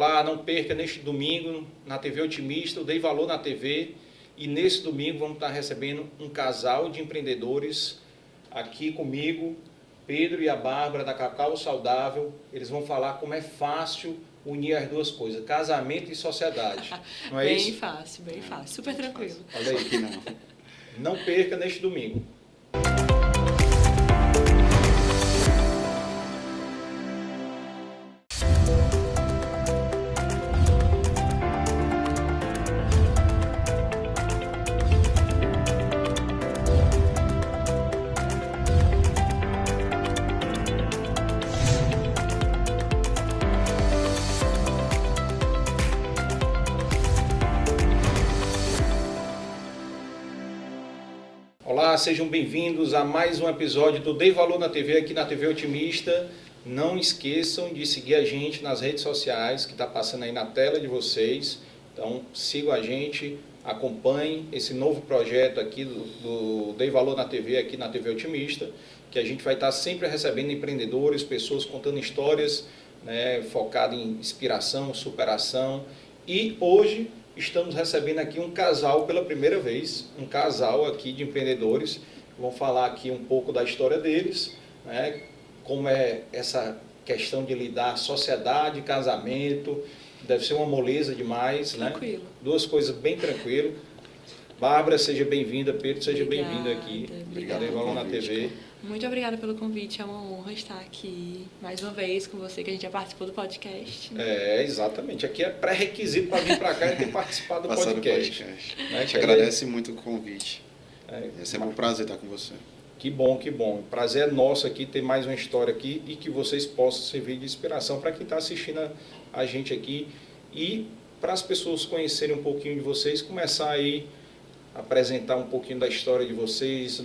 Olá, não perca neste domingo na TV Otimista, o Dei Valor na TV. E nesse domingo vamos estar recebendo um casal de empreendedores aqui comigo, Pedro e a Bárbara da Cacau Saudável. Eles vão falar como é fácil unir as duas coisas, casamento e sociedade. Não é isso? Bem fácil, super tranquilo. Olha aí que não perca neste domingo. Olá, sejam bem-vindos a mais um episódio do Dei Valor na TV, aqui na TV Otimista. Não esqueçam de seguir a gente nas redes sociais, que está passando aí na tela de vocês. Então, sigam a gente, acompanhem esse novo projeto aqui do Dei Valor na TV, aqui na TV Otimista, que a gente vai estar sempre recebendo empreendedores, pessoas contando histórias, né, focado em inspiração, superação. E hoje estamos recebendo aqui um casal pela primeira vez, um casal aqui de empreendedores, que vão falar aqui um pouco da história deles, né, como é essa questão de lidar sociedade, casamento, deve ser uma moleza demais, Tranquilo. Né? Duas coisas bem tranquilo. Bárbara, seja bem-vinda, Pedro, seja bem-vindo aqui. Obrigada. Dei Valor na TV. Muito obrigada pelo convite, é uma honra estar aqui mais uma vez com você, que a gente já participou do podcast. É, exatamente. Aqui é pré-requisito para vir para cá e ter participado do podcast. Né? A gente agradece muito o convite. É sempre um prazer estar com você. Que bom, que bom. O prazer é nosso aqui ter mais uma história aqui e que vocês possam servir de inspiração para quem está assistindo a gente aqui e para as pessoas conhecerem um pouquinho de vocês, começar aí a apresentar um pouquinho da história de vocês,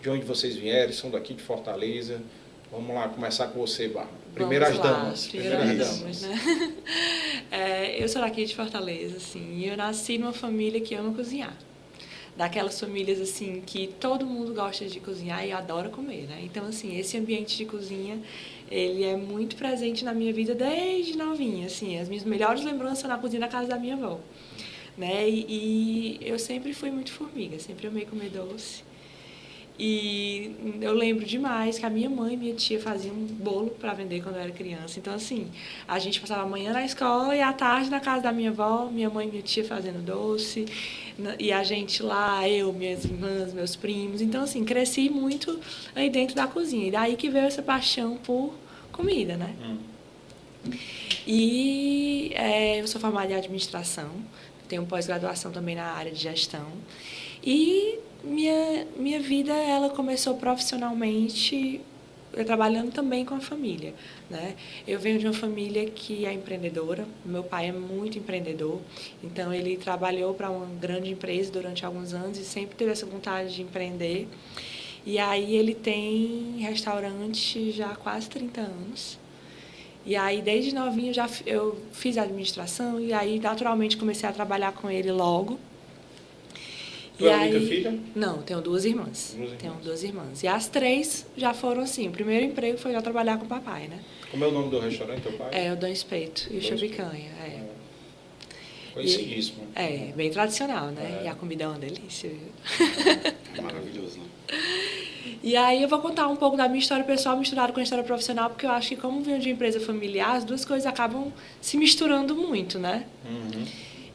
de onde vocês vieram, são daqui de Fortaleza. Vamos lá, começar com você, Bárbara. Primeiras damas, né? Eu sou daqui de Fortaleza, assim, e eu nasci numa família que ama cozinhar. Daquelas famílias, assim, que todo mundo gosta de cozinhar e adora comer, né? Então, assim, esse ambiente de cozinha, ele é muito presente na minha vida desde novinha, assim. As minhas melhores lembranças são na cozinha da casa da minha avó, né? E eu sempre fui muito formiga, sempre amei comer doce. E eu lembro demais que a minha mãe e minha tia faziam um bolo para vender quando eu era criança. Então, assim, a gente passava a manhã na escola e à tarde na casa da minha avó, minha mãe e minha tia fazendo doce. E a gente lá, eu, minhas irmãs, meus primos. Então, assim, cresci muito aí dentro da cozinha. E daí que veio essa paixão por comida, né? E eu sou formada em administração, tenho pós-graduação também na área de gestão. E minha vida, ela começou profissionalmente trabalhando também com a família, né? Eu venho de uma família que é empreendedora, meu pai é muito empreendedor, então ele trabalhou para uma grande empresa durante alguns anos e sempre teve essa vontade de empreender. E aí ele tem restaurante já há quase 30 anos. E aí, desde novinho, eu fiz administração e aí, naturalmente, comecei a trabalhar com ele logo. Tu é a única filha? Não, tenho duas irmãs. Tenho duas irmãs. E as três já foram assim. O primeiro emprego foi já trabalhar com o papai, né? Como é o nome do restaurante, teu pai? É o Dom Espeto e o Chopicanha. Conhecidíssimo. Bem tradicional, né? E a comida é uma delícia. É maravilhoso, né? E aí eu vou contar um pouco da minha história pessoal misturada com a história profissional, porque eu acho que como venho de empresa familiar, as duas coisas acabam se misturando muito, né?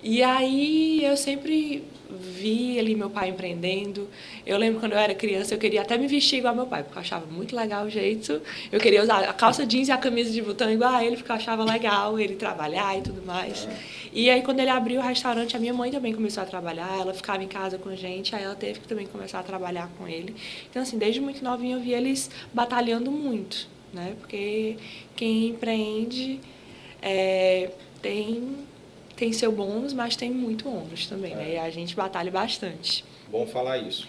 E aí eu sempre vi ali meu pai empreendendo. Eu lembro quando eu era criança, eu queria até me vestir igual meu pai, porque eu achava muito legal o jeito. Eu queria usar a calça jeans e a camisa de botão igual a ele, porque eu achava legal ele trabalhar e tudo mais. E aí, quando ele abriu o restaurante, a minha mãe também começou a trabalhar, ela ficava em casa com a gente, aí ela teve que também começar a trabalhar com ele. Então, assim, desde muito novinha eu vi eles batalhando muito, né? Porque quem empreende tem seu bônus, mas tem muito ônus também, né? E a gente batalha bastante. Bom falar isso.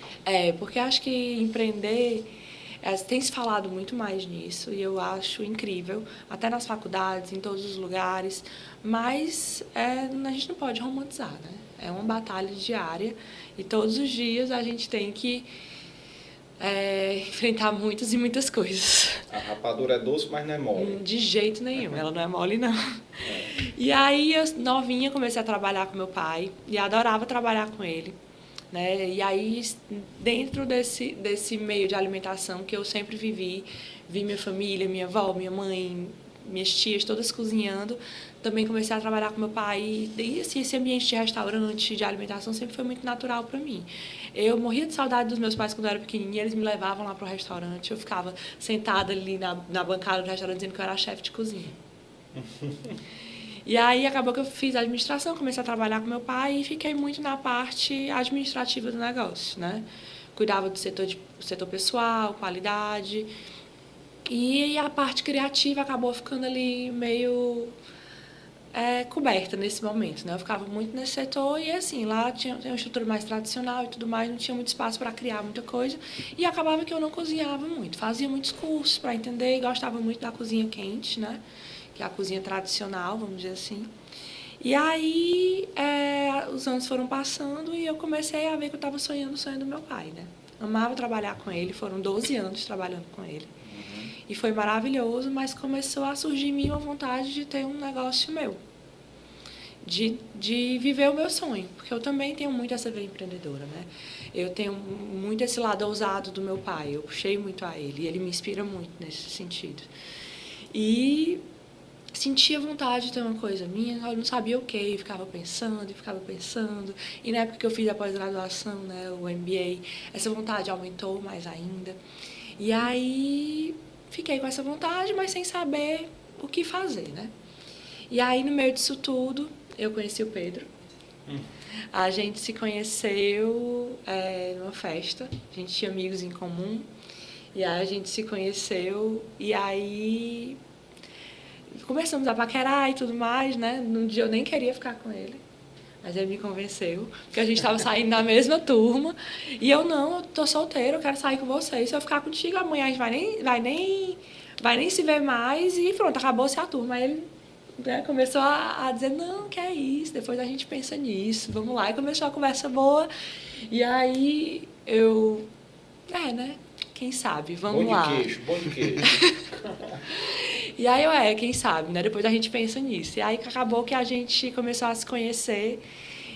Porque acho que empreender, tem se falado muito mais nisso e eu acho incrível, até nas faculdades, em todos os lugares, mas a gente não pode romantizar, né? É uma batalha diária e todos os dias a gente tem que enfrentar muitas e muitas coisas. A rapadura é doce, mas não é mole. De jeito nenhum, ela não é mole, não. E aí, eu, novinha, comecei a trabalhar com meu pai e adorava trabalhar com ele. Né? E aí, dentro desse meio de alimentação que eu sempre vi minha família, minha avó, minha mãe, minhas tias, todas cozinhando, também comecei a trabalhar com meu pai. E assim, esse ambiente de restaurante, de alimentação, sempre foi muito natural para mim. Eu morria de saudade dos meus pais quando eu era pequenininha, eles me levavam lá para o restaurante, eu ficava sentada ali na bancada do restaurante dizendo que eu era chefe de cozinha. E aí acabou que eu fiz administração, comecei a trabalhar com meu pai e fiquei muito na parte administrativa do negócio, né? Cuidava do setor pessoal, qualidade. E a parte criativa acabou ficando ali meio coberta nesse momento, né? Eu ficava muito nesse setor e assim, lá tinha uma estrutura mais tradicional e tudo mais, não tinha muito espaço para criar muita coisa e acabava que eu não cozinhava muito. Fazia muitos cursos para entender e gostava muito da cozinha quente, né? Que é a cozinha tradicional, vamos dizer assim. E aí, os anos foram passando e eu comecei a ver que eu estava sonhando o sonho do meu pai, né? Amava trabalhar com ele, foram 12 anos trabalhando com ele. E foi maravilhoso, mas começou a surgir em mim uma vontade de ter um negócio meu. De viver o meu sonho, porque eu também tenho muito essa veia empreendedora, né? Eu tenho muito esse lado ousado do meu pai, eu puxei muito a ele, e ele me inspira muito nesse sentido. E sentia vontade de ter uma coisa minha, eu não sabia o que, ficava pensando. E na época que eu fiz a pós-graduação, né, o MBA, essa vontade aumentou mais ainda. E aí fiquei com essa vontade, mas sem saber o que fazer, né? E aí, no meio disso tudo, eu conheci o Pedro. A gente se conheceu numa festa, a gente tinha amigos em comum. E aí a gente se conheceu e aí começamos a paquerar e tudo mais, né? Num dia eu nem queria ficar com ele, mas ele me convenceu, porque a gente estava saindo da mesma turma. E eu tô solteiro, eu quero sair com você. E se eu ficar contigo, amanhã a gente vai nem se ver mais e pronto, acabou-se a turma. Aí ele começou a dizer, não, que é isso, depois a gente pensa nisso, vamos lá. E começou a conversa boa. E aí eu, né? Quem sabe, vamos lá. Bom de queijo. E aí, quem sabe, né? Depois a gente pensa nisso. E aí acabou que a gente começou a se conhecer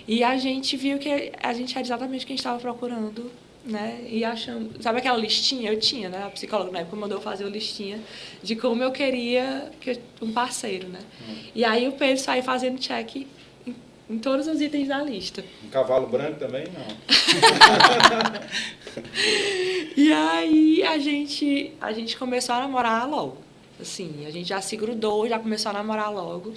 e a gente viu que a gente era exatamente o que a gente estava procurando, né? E achamos... Sabe aquela listinha? Eu tinha, né? A psicóloga na época mandou fazer uma listinha de como eu queria um parceiro, né? E aí o Pedro saiu fazendo check em todos os itens da lista. Um cavalo branco também? Não. E aí a gente começou a namorar logo. Assim, a gente já se grudou, já começou a namorar logo.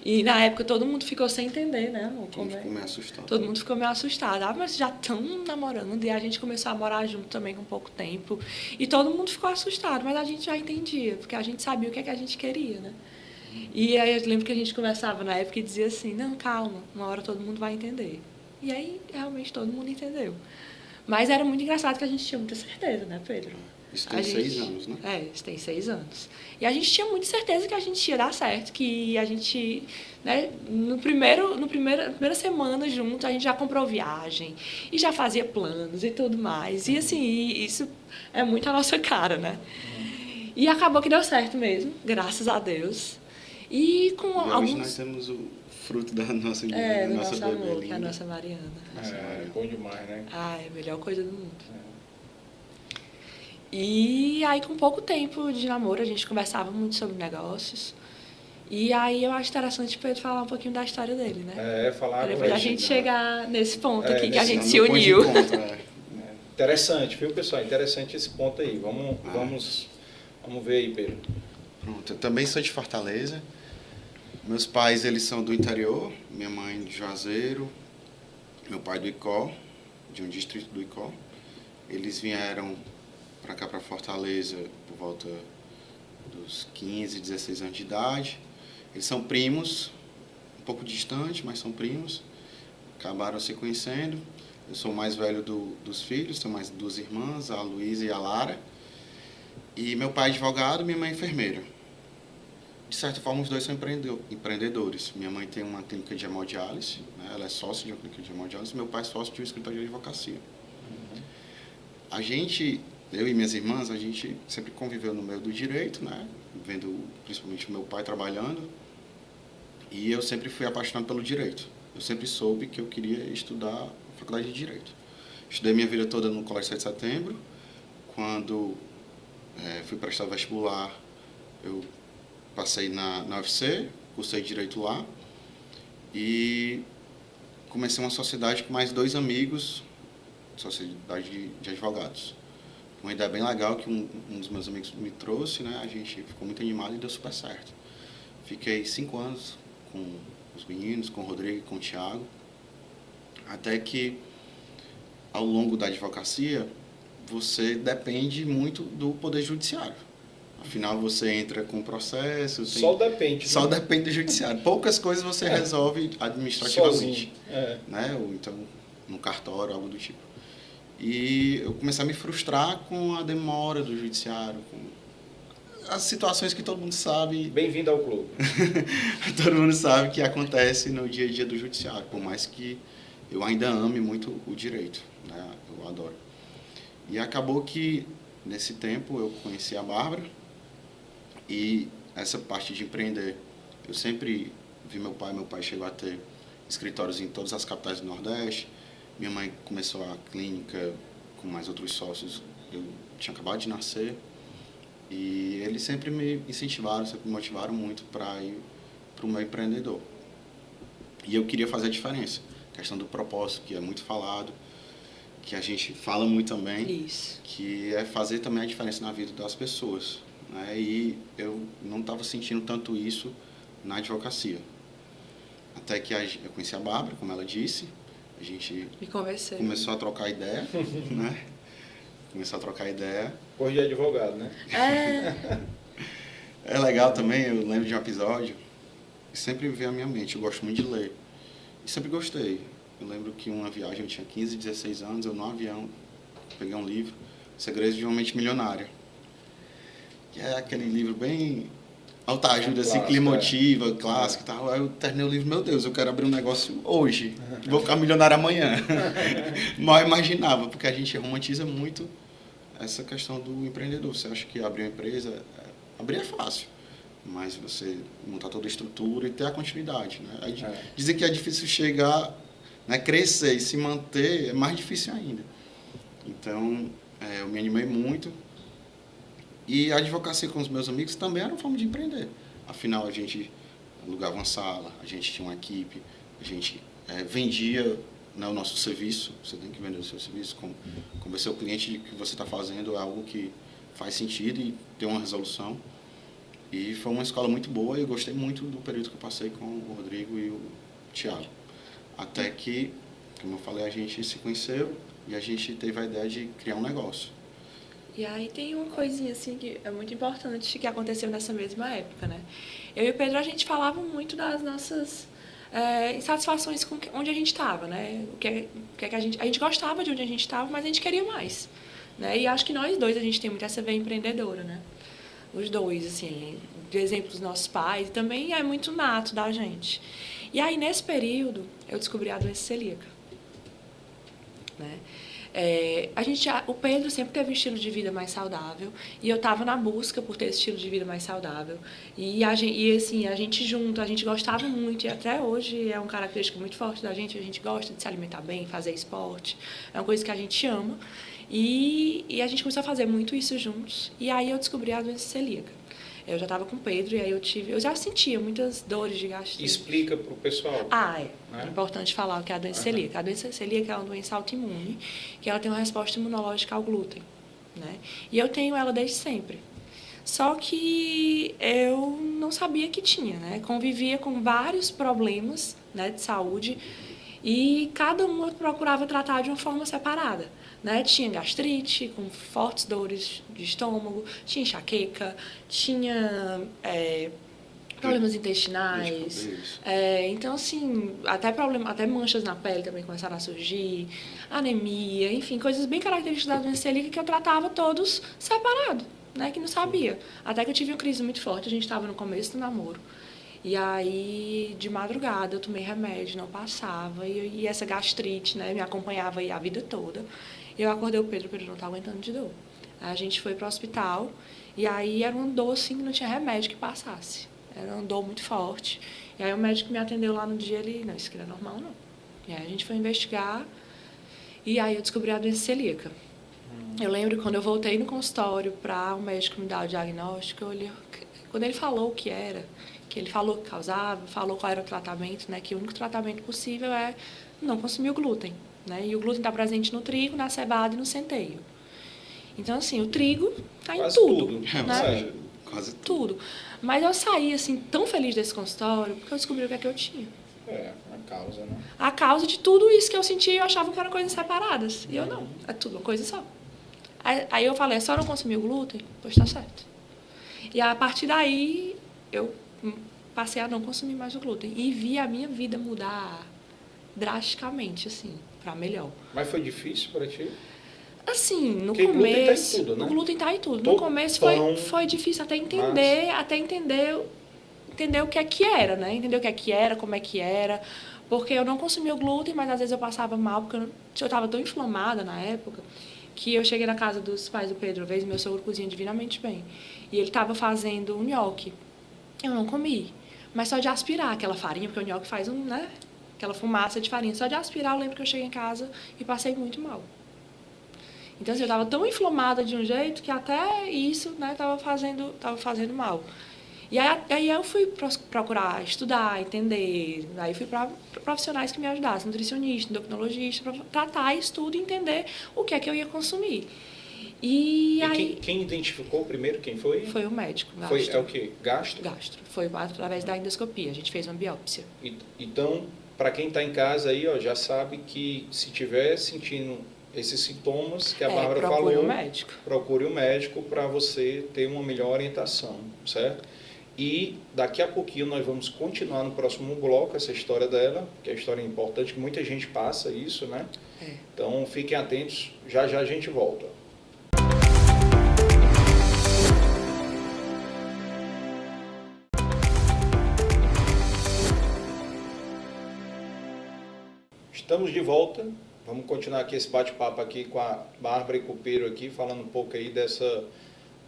E na época todo mundo ficou sem entender, né, amor? Todo mundo ficou meio assustado. Todo mundo ficou meio assustado. Ah, mas já estão namorando. E a gente começou a morar junto também com pouco tempo. E todo mundo ficou assustado, mas a gente já entendia, porque a gente sabia o que a gente queria, né? E aí eu lembro que a gente conversava na época e dizia assim, não, calma, uma hora todo mundo vai entender. E aí, realmente, todo mundo entendeu. Mas era muito engraçado que a gente tinha muita certeza, né, Pedro? Isso tem 6 anos, né? Isso tem 6 anos. E a gente tinha muita certeza que a gente ia dar certo, que a gente, né, na primeira semana juntos, a gente já comprou viagem e já fazia planos e tudo mais. E assim, isso é muito a nossa cara, né? E acabou que deu certo mesmo, graças a Deus. E com hoje nós temos o fruto da nossa do nossa nosso bebê amor, linda. que é a nossa Mariana. É bom demais, né? É a melhor coisa do mundo. E aí, com pouco tempo de namoro, a gente conversava muito sobre negócios. E aí eu acho interessante Pedro falar um pouquinho da história dele, né? Falar depois a gente chegar nesse ponto aqui que a gente se ponto de uniu. encontro, Interessante, viu, pessoal? Interessante esse ponto aí. Vamos ver aí, Pedro. Pronto, eu também sou de Fortaleza. Meus pais, eles são do interior. Minha mãe de Juazeiro, meu pai do Icó, de um distrito do Icó. Eles vieram para cá, para Fortaleza, por volta dos 15, 16 anos de idade. Eles são primos, um pouco distantes, mas são primos. Acabaram se conhecendo. Eu sou o mais velho dos filhos, tenho mais 2 irmãs, a Luísa e a Lara. E meu pai é advogado, minha mãe é enfermeira. De certa forma, os dois são empreendedores. Minha mãe tem uma clínica de hemodiálise, né? Ela é sócia de uma clínica de hemodiálise, meu pai é sócio de um escritório de advocacia. A gente, eu e minhas irmãs, a gente sempre conviveu no meio do direito, né? Vendo principalmente o meu pai trabalhando. E eu sempre fui apaixonado pelo direito. Eu sempre soube que eu queria estudar a faculdade de direito. Estudei minha vida toda no Colégio 7 de Setembro. Quando fui prestar vestibular, eu passei na UFC, cursei direito lá e comecei uma sociedade com mais 2 amigos, sociedade de advogados. Uma ideia bem legal que um dos meus amigos me trouxe, né? A gente ficou muito animado e deu super certo. Fiquei 5 anos com os meninos, com o Rodrigo e com o Thiago, até que ao longo da advocacia você depende muito do poder judiciário. Afinal, você entra com processo... Só depende. Só depende do judiciário. Poucas coisas você resolve administrativamente. Sozinho. Né? Ou então, no cartório, algo do tipo. E eu comecei a me frustrar com a demora do judiciário, com as situações que todo mundo sabe... Bem-vindo ao clube. Todo mundo sabe que acontece no dia a dia do judiciário, por mais que eu ainda ame muito o direito, né? Eu adoro. E acabou que, nesse tempo, eu conheci a Bárbara e essa parte de empreender, eu sempre vi meu pai chegou a ter escritórios em todas as capitais do Nordeste, minha mãe começou a clínica com mais outros sócios, eu tinha acabado de nascer e eles sempre me incentivaram, sempre me motivaram muito para ir para o meu empreendedor. E eu queria fazer a diferença, a questão do propósito, que é muito falado, que a gente fala muito também, Isso. que é fazer também a diferença na vida das pessoas, né? E eu não estava sentindo tanto isso na advocacia. Até que eu conheci a Bárbara, como ela disse, a gente começou a trocar ideia, né? Começou a trocar ideia. Coisa de advogado, né? É legal também, eu lembro de um episódio, que sempre veio à minha mente, eu gosto muito de ler, e sempre gostei. Eu lembro que uma viagem, eu tinha 15, 16 anos, eu no avião peguei um livro, Segredos de uma Mente Milionária. Que é aquele livro bem autoajuda, assim, que lhe motiva, clássico e tal. Aí eu terminei o livro, meu Deus, eu quero abrir um negócio hoje, vou ficar milionário amanhã. Mal imaginava, porque a gente romantiza muito essa questão do empreendedor. Você acha que abrir uma empresa, abrir é fácil, mas você montar toda a estrutura e ter a continuidade, né? Dizer que é difícil chegar... Né, crescer e se manter é mais difícil ainda. Então, eu me animei muito. E a advocacia com os meus amigos também era uma forma de empreender. Afinal, a gente alugava uma sala, a gente tinha uma equipe, a gente vendia, né, o nosso serviço. Você tem que vender o seu serviço, convencer o cliente de que você está fazendo é algo que faz sentido e tem uma resolução. E foi uma escola muito boa e eu gostei muito do período que eu passei com o Rodrigo e o Thiago. Até que, como eu falei, a gente se conheceu e a gente teve a ideia de criar um negócio. E aí tem uma coisinha assim que é muito importante que aconteceu nessa mesma época, né? Eu e o Pedro, a gente falava muito das nossas insatisfações com onde a gente estava, né? O que a gente gostava de onde a gente estava, mas a gente queria mais, né? E acho que nós dois, a gente tem muito essa veia empreendedora, né? Os dois, assim, de exemplo dos nossos pais, também é muito nato da gente. E aí, nesse período, eu descobri a doença celíaca, né? O Pedro sempre teve um estilo de vida mais saudável e eu estava na busca por ter esse estilo de vida mais saudável. E assim, a gente junto, a gente gostava muito e até hoje é uma característica muito forte da gente. A gente gosta de se alimentar bem, fazer esporte, é uma coisa que a gente ama. E a gente começou a fazer muito isso juntos e aí eu descobri a doença celíaca. Eu já estava com o Pedro e aí eu já sentia muitas dores de gastrite. Explica para o pessoal. É importante falar o que é a doença celíaca. A doença celíaca é uma doença autoimune, que ela tem uma resposta imunológica ao glúten, né? E eu tenho ela desde sempre. Só que eu não sabia que tinha, né? Convivia com vários problemas, né, de saúde e cada um eu procurava tratar de uma forma separada. Né? Tinha gastrite, com fortes dores de estômago, tinha enxaqueca, tinha problemas intestinais. Então, assim, até manchas na pele também começaram a surgir, anemia, enfim, coisas bem características da doença celíaca que eu tratava todos separado, né? Que não sabia. Até que eu tive uma crise muito forte, a gente estava no começo do namoro. E aí, de madrugada, eu tomei remédio, não passava, e essa gastrite, né, me acompanhava aí a vida toda. Eu acordei o Pedro não estava aguentando de dor. Aí a gente foi para o hospital, e aí era uma dor, assim, que não tinha remédio que passasse. Era uma dor muito forte. E aí o médico me atendeu lá no dia, ele, não, isso aqui não é normal, não. E aí a gente foi investigar, e aí eu descobri a doença celíaca. Eu lembro quando eu voltei no consultório para o médico me dar o diagnóstico, eu olhei, quando ele falou o que era, que ele falou o que causava, falou qual era o tratamento, né, que o único tratamento possível é não consumir o glúten, né, e o glúten está presente no trigo, na cevada e no centeio. Então, assim, o trigo está em tudo, né? Quase tudo. Mas eu saí, assim, tão feliz desse consultório, porque eu descobri o que é que eu tinha. A causa, né? A causa de tudo isso que eu sentia, eu achava que eram coisas separadas. E eu não, é tudo uma coisa só. Aí eu falei, é só não consumir o glúten? Pois tá certo. E a partir daí, eu passei a não consumir mais o glúten. E vi a minha vida mudar drasticamente, assim, para melhor. Mas foi difícil para ti? Assim, no Porque começo... glúten tá em tudo, né? O glúten tá em tudo. Todo No começo pão, foi difícil até entender o que é que era, né? Entender o que é que era, como é que era. Porque eu não consumia o glúten, mas às vezes eu passava mal, porque eu estava tão inflamada na época, que eu cheguei na casa dos pais do Pedro, uma vez, meu sogro cozinha divinamente bem. E ele estava fazendo um nhoque. Eu não comi. Mas só de aspirar aquela farinha, porque o nhoque faz né? Aquela fumaça de farinha. Só de aspirar, eu lembro que eu cheguei em casa e passei muito mal. Então, assim, eu estava tão inflamada de um jeito que até isso, né, tava fazendo mal. E aí eu fui procurar estudar, entender. Aí fui para profissionais que me ajudassem, nutricionista, endocrinologista, para tratar isso tudo e entender o que é que eu ia consumir. E aí... Quem identificou primeiro? Quem foi? Foi o médico. Foi, é o quê? Gastro? Gastro. Foi através da endoscopia. A gente fez uma biópsia. Então, para quem está em casa aí, ó, já sabe que se estiver sentindo esses sintomas que a Bárbara falou, procure um médico para você ter uma melhor orientação, certo? E daqui a pouquinho nós vamos continuar no próximo bloco essa história dela, que é a história importante, que muita gente passa isso, né? Então fiquem atentos, já já a gente volta. Estamos de volta. Vamos continuar aqui esse bate-papo aqui com a Bárbara e com o Pedro aqui, falando um pouco aí dessa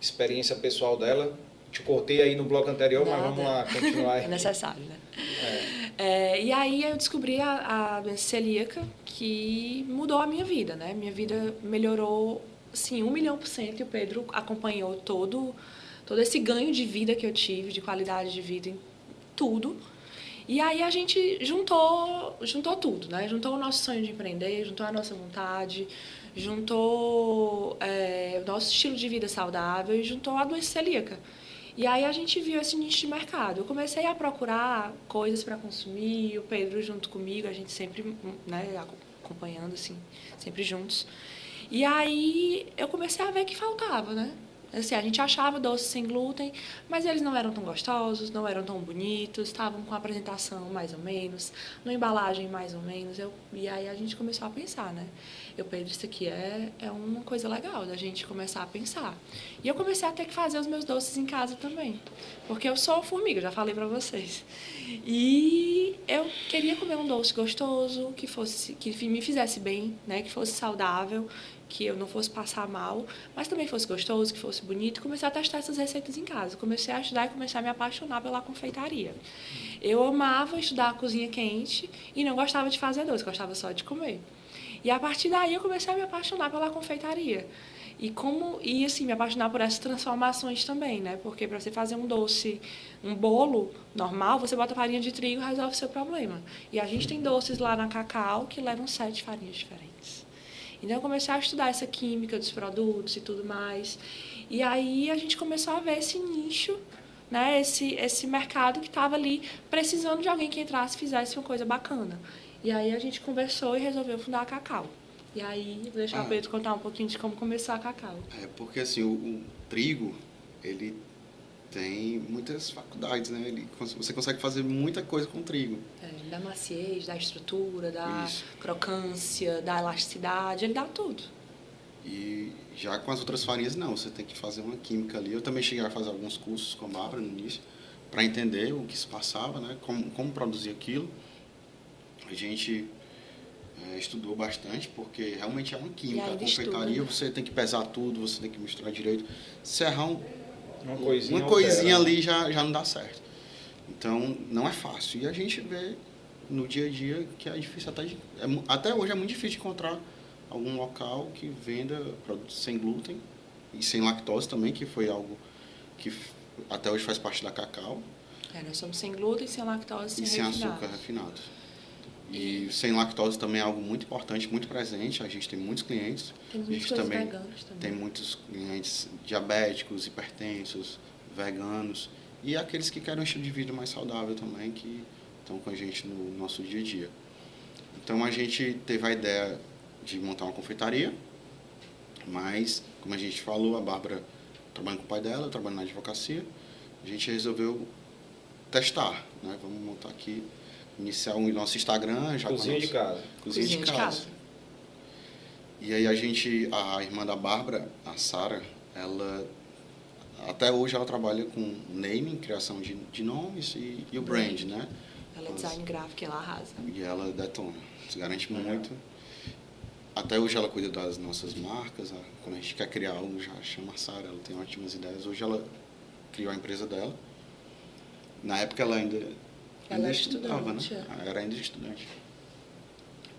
experiência pessoal dela. Te cortei aí no bloco anterior, mas vamos lá continuar. É necessário, né? E aí eu descobri a doença celíaca, que mudou a minha vida, né? Minha vida melhorou, assim, 1.000.000%, e o Pedro acompanhou todo esse ganho de vida que eu tive, de qualidade de vida em tudo. E aí a gente juntou tudo, né? Juntou o nosso sonho de empreender, juntou a nossa vontade, juntou o nosso estilo de vida saudável e juntou a doença celíaca. E aí a gente viu esse nicho de mercado. Eu comecei a procurar coisas para consumir, o Pedro junto comigo, a gente sempre, né, acompanhando, assim, sempre juntos. E aí eu comecei a ver que faltava, né? Assim, a gente achava doces sem glúten, mas eles não eram tão gostosos, não eram tão bonitos, estavam com a apresentação mais ou menos, na embalagem mais ou menos. E aí a gente começou a pensar, né? Pedro, isso aqui é uma coisa legal da gente começar a pensar. E eu comecei a ter que fazer os meus doces em casa também, porque eu sou formiga, já falei pra vocês. E eu queria comer um doce gostoso, que me fizesse bem, né? Que fosse saudável, que eu não fosse passar mal, mas também fosse gostoso, que fosse bonito. Comecei a testar essas receitas em casa. Comecei a estudar e comecei a me apaixonar pela confeitaria. Eu amava estudar a cozinha quente e não gostava de fazer doce, gostava só de comer. E a partir daí eu comecei a me apaixonar pela confeitaria. E assim, me apaixonar por essas transformações também, né? Porque para você fazer um doce, um bolo normal, você bota farinha de trigo e resolve o seu problema. E a gente tem doces lá na Cacau que levam 7 farinhas diferentes. Então eu comecei a estudar essa química dos produtos e tudo mais. E aí a gente começou a ver esse nicho, né? Esse mercado que estava ali precisando de alguém que entrasse e fizesse uma coisa bacana. E aí a gente conversou e resolveu fundar a Cacau. E aí, vou deixar o Pedro contar um pouquinho de como começou a Cacau. Porque assim, o trigo, ele tem muitas faculdades, né? Você consegue fazer muita coisa com o trigo. Da maciez, da estrutura, da crocância, da elasticidade, ele dá tudo. E já com as outras farinhas, não, você tem que fazer uma química ali. Eu também cheguei a fazer alguns cursos com a Bárbara no início, para entender o que se passava, né? Como produzir aquilo. A gente estudou bastante, porque realmente é uma química. A confeitaria, você tem que pesar tudo, você tem que misturar direito. Se errar uma coisinha ali já não dá certo. Então, não é fácil. E a gente vê no dia a dia que é difícil, até hoje é muito difícil de encontrar algum local que venda produtos sem glúten e sem lactose também, que foi algo que até hoje faz parte da Cacau. Nós somos sem glúten, sem lactose e sem açúcar refinado. E sem lactose também é algo muito importante, muito presente. A gente tem muitos clientes. Temos muitas coisas veganas também. Tem muitos clientes diabéticos, hipertensos, veganos. E aqueles que querem um estilo de vida mais saudável também, que estão com a gente no nosso dia a dia. Então a gente teve a ideia de montar uma confeitaria, mas, como a gente falou, a Bárbara trabalha com o pai dela, eu trabalho na advocacia, a gente resolveu testar, né? Vamos montar aqui, iniciar o nosso Instagram. Cozinha de casa. Cozinha de casa. E aí a irmã da Bárbara, a Sara, ela, até hoje ela trabalha com naming, criação de nomes e o brand, né? Ela é design gráfico e ela arrasa. E ela detona, se garante muito. Até hoje ela cuida das nossas marcas, quando a gente quer criar algo já chama a Sara, ela tem ótimas ideias. Hoje ela criou a empresa dela. Na época ela ainda estudava, né? Ela era ainda estudante.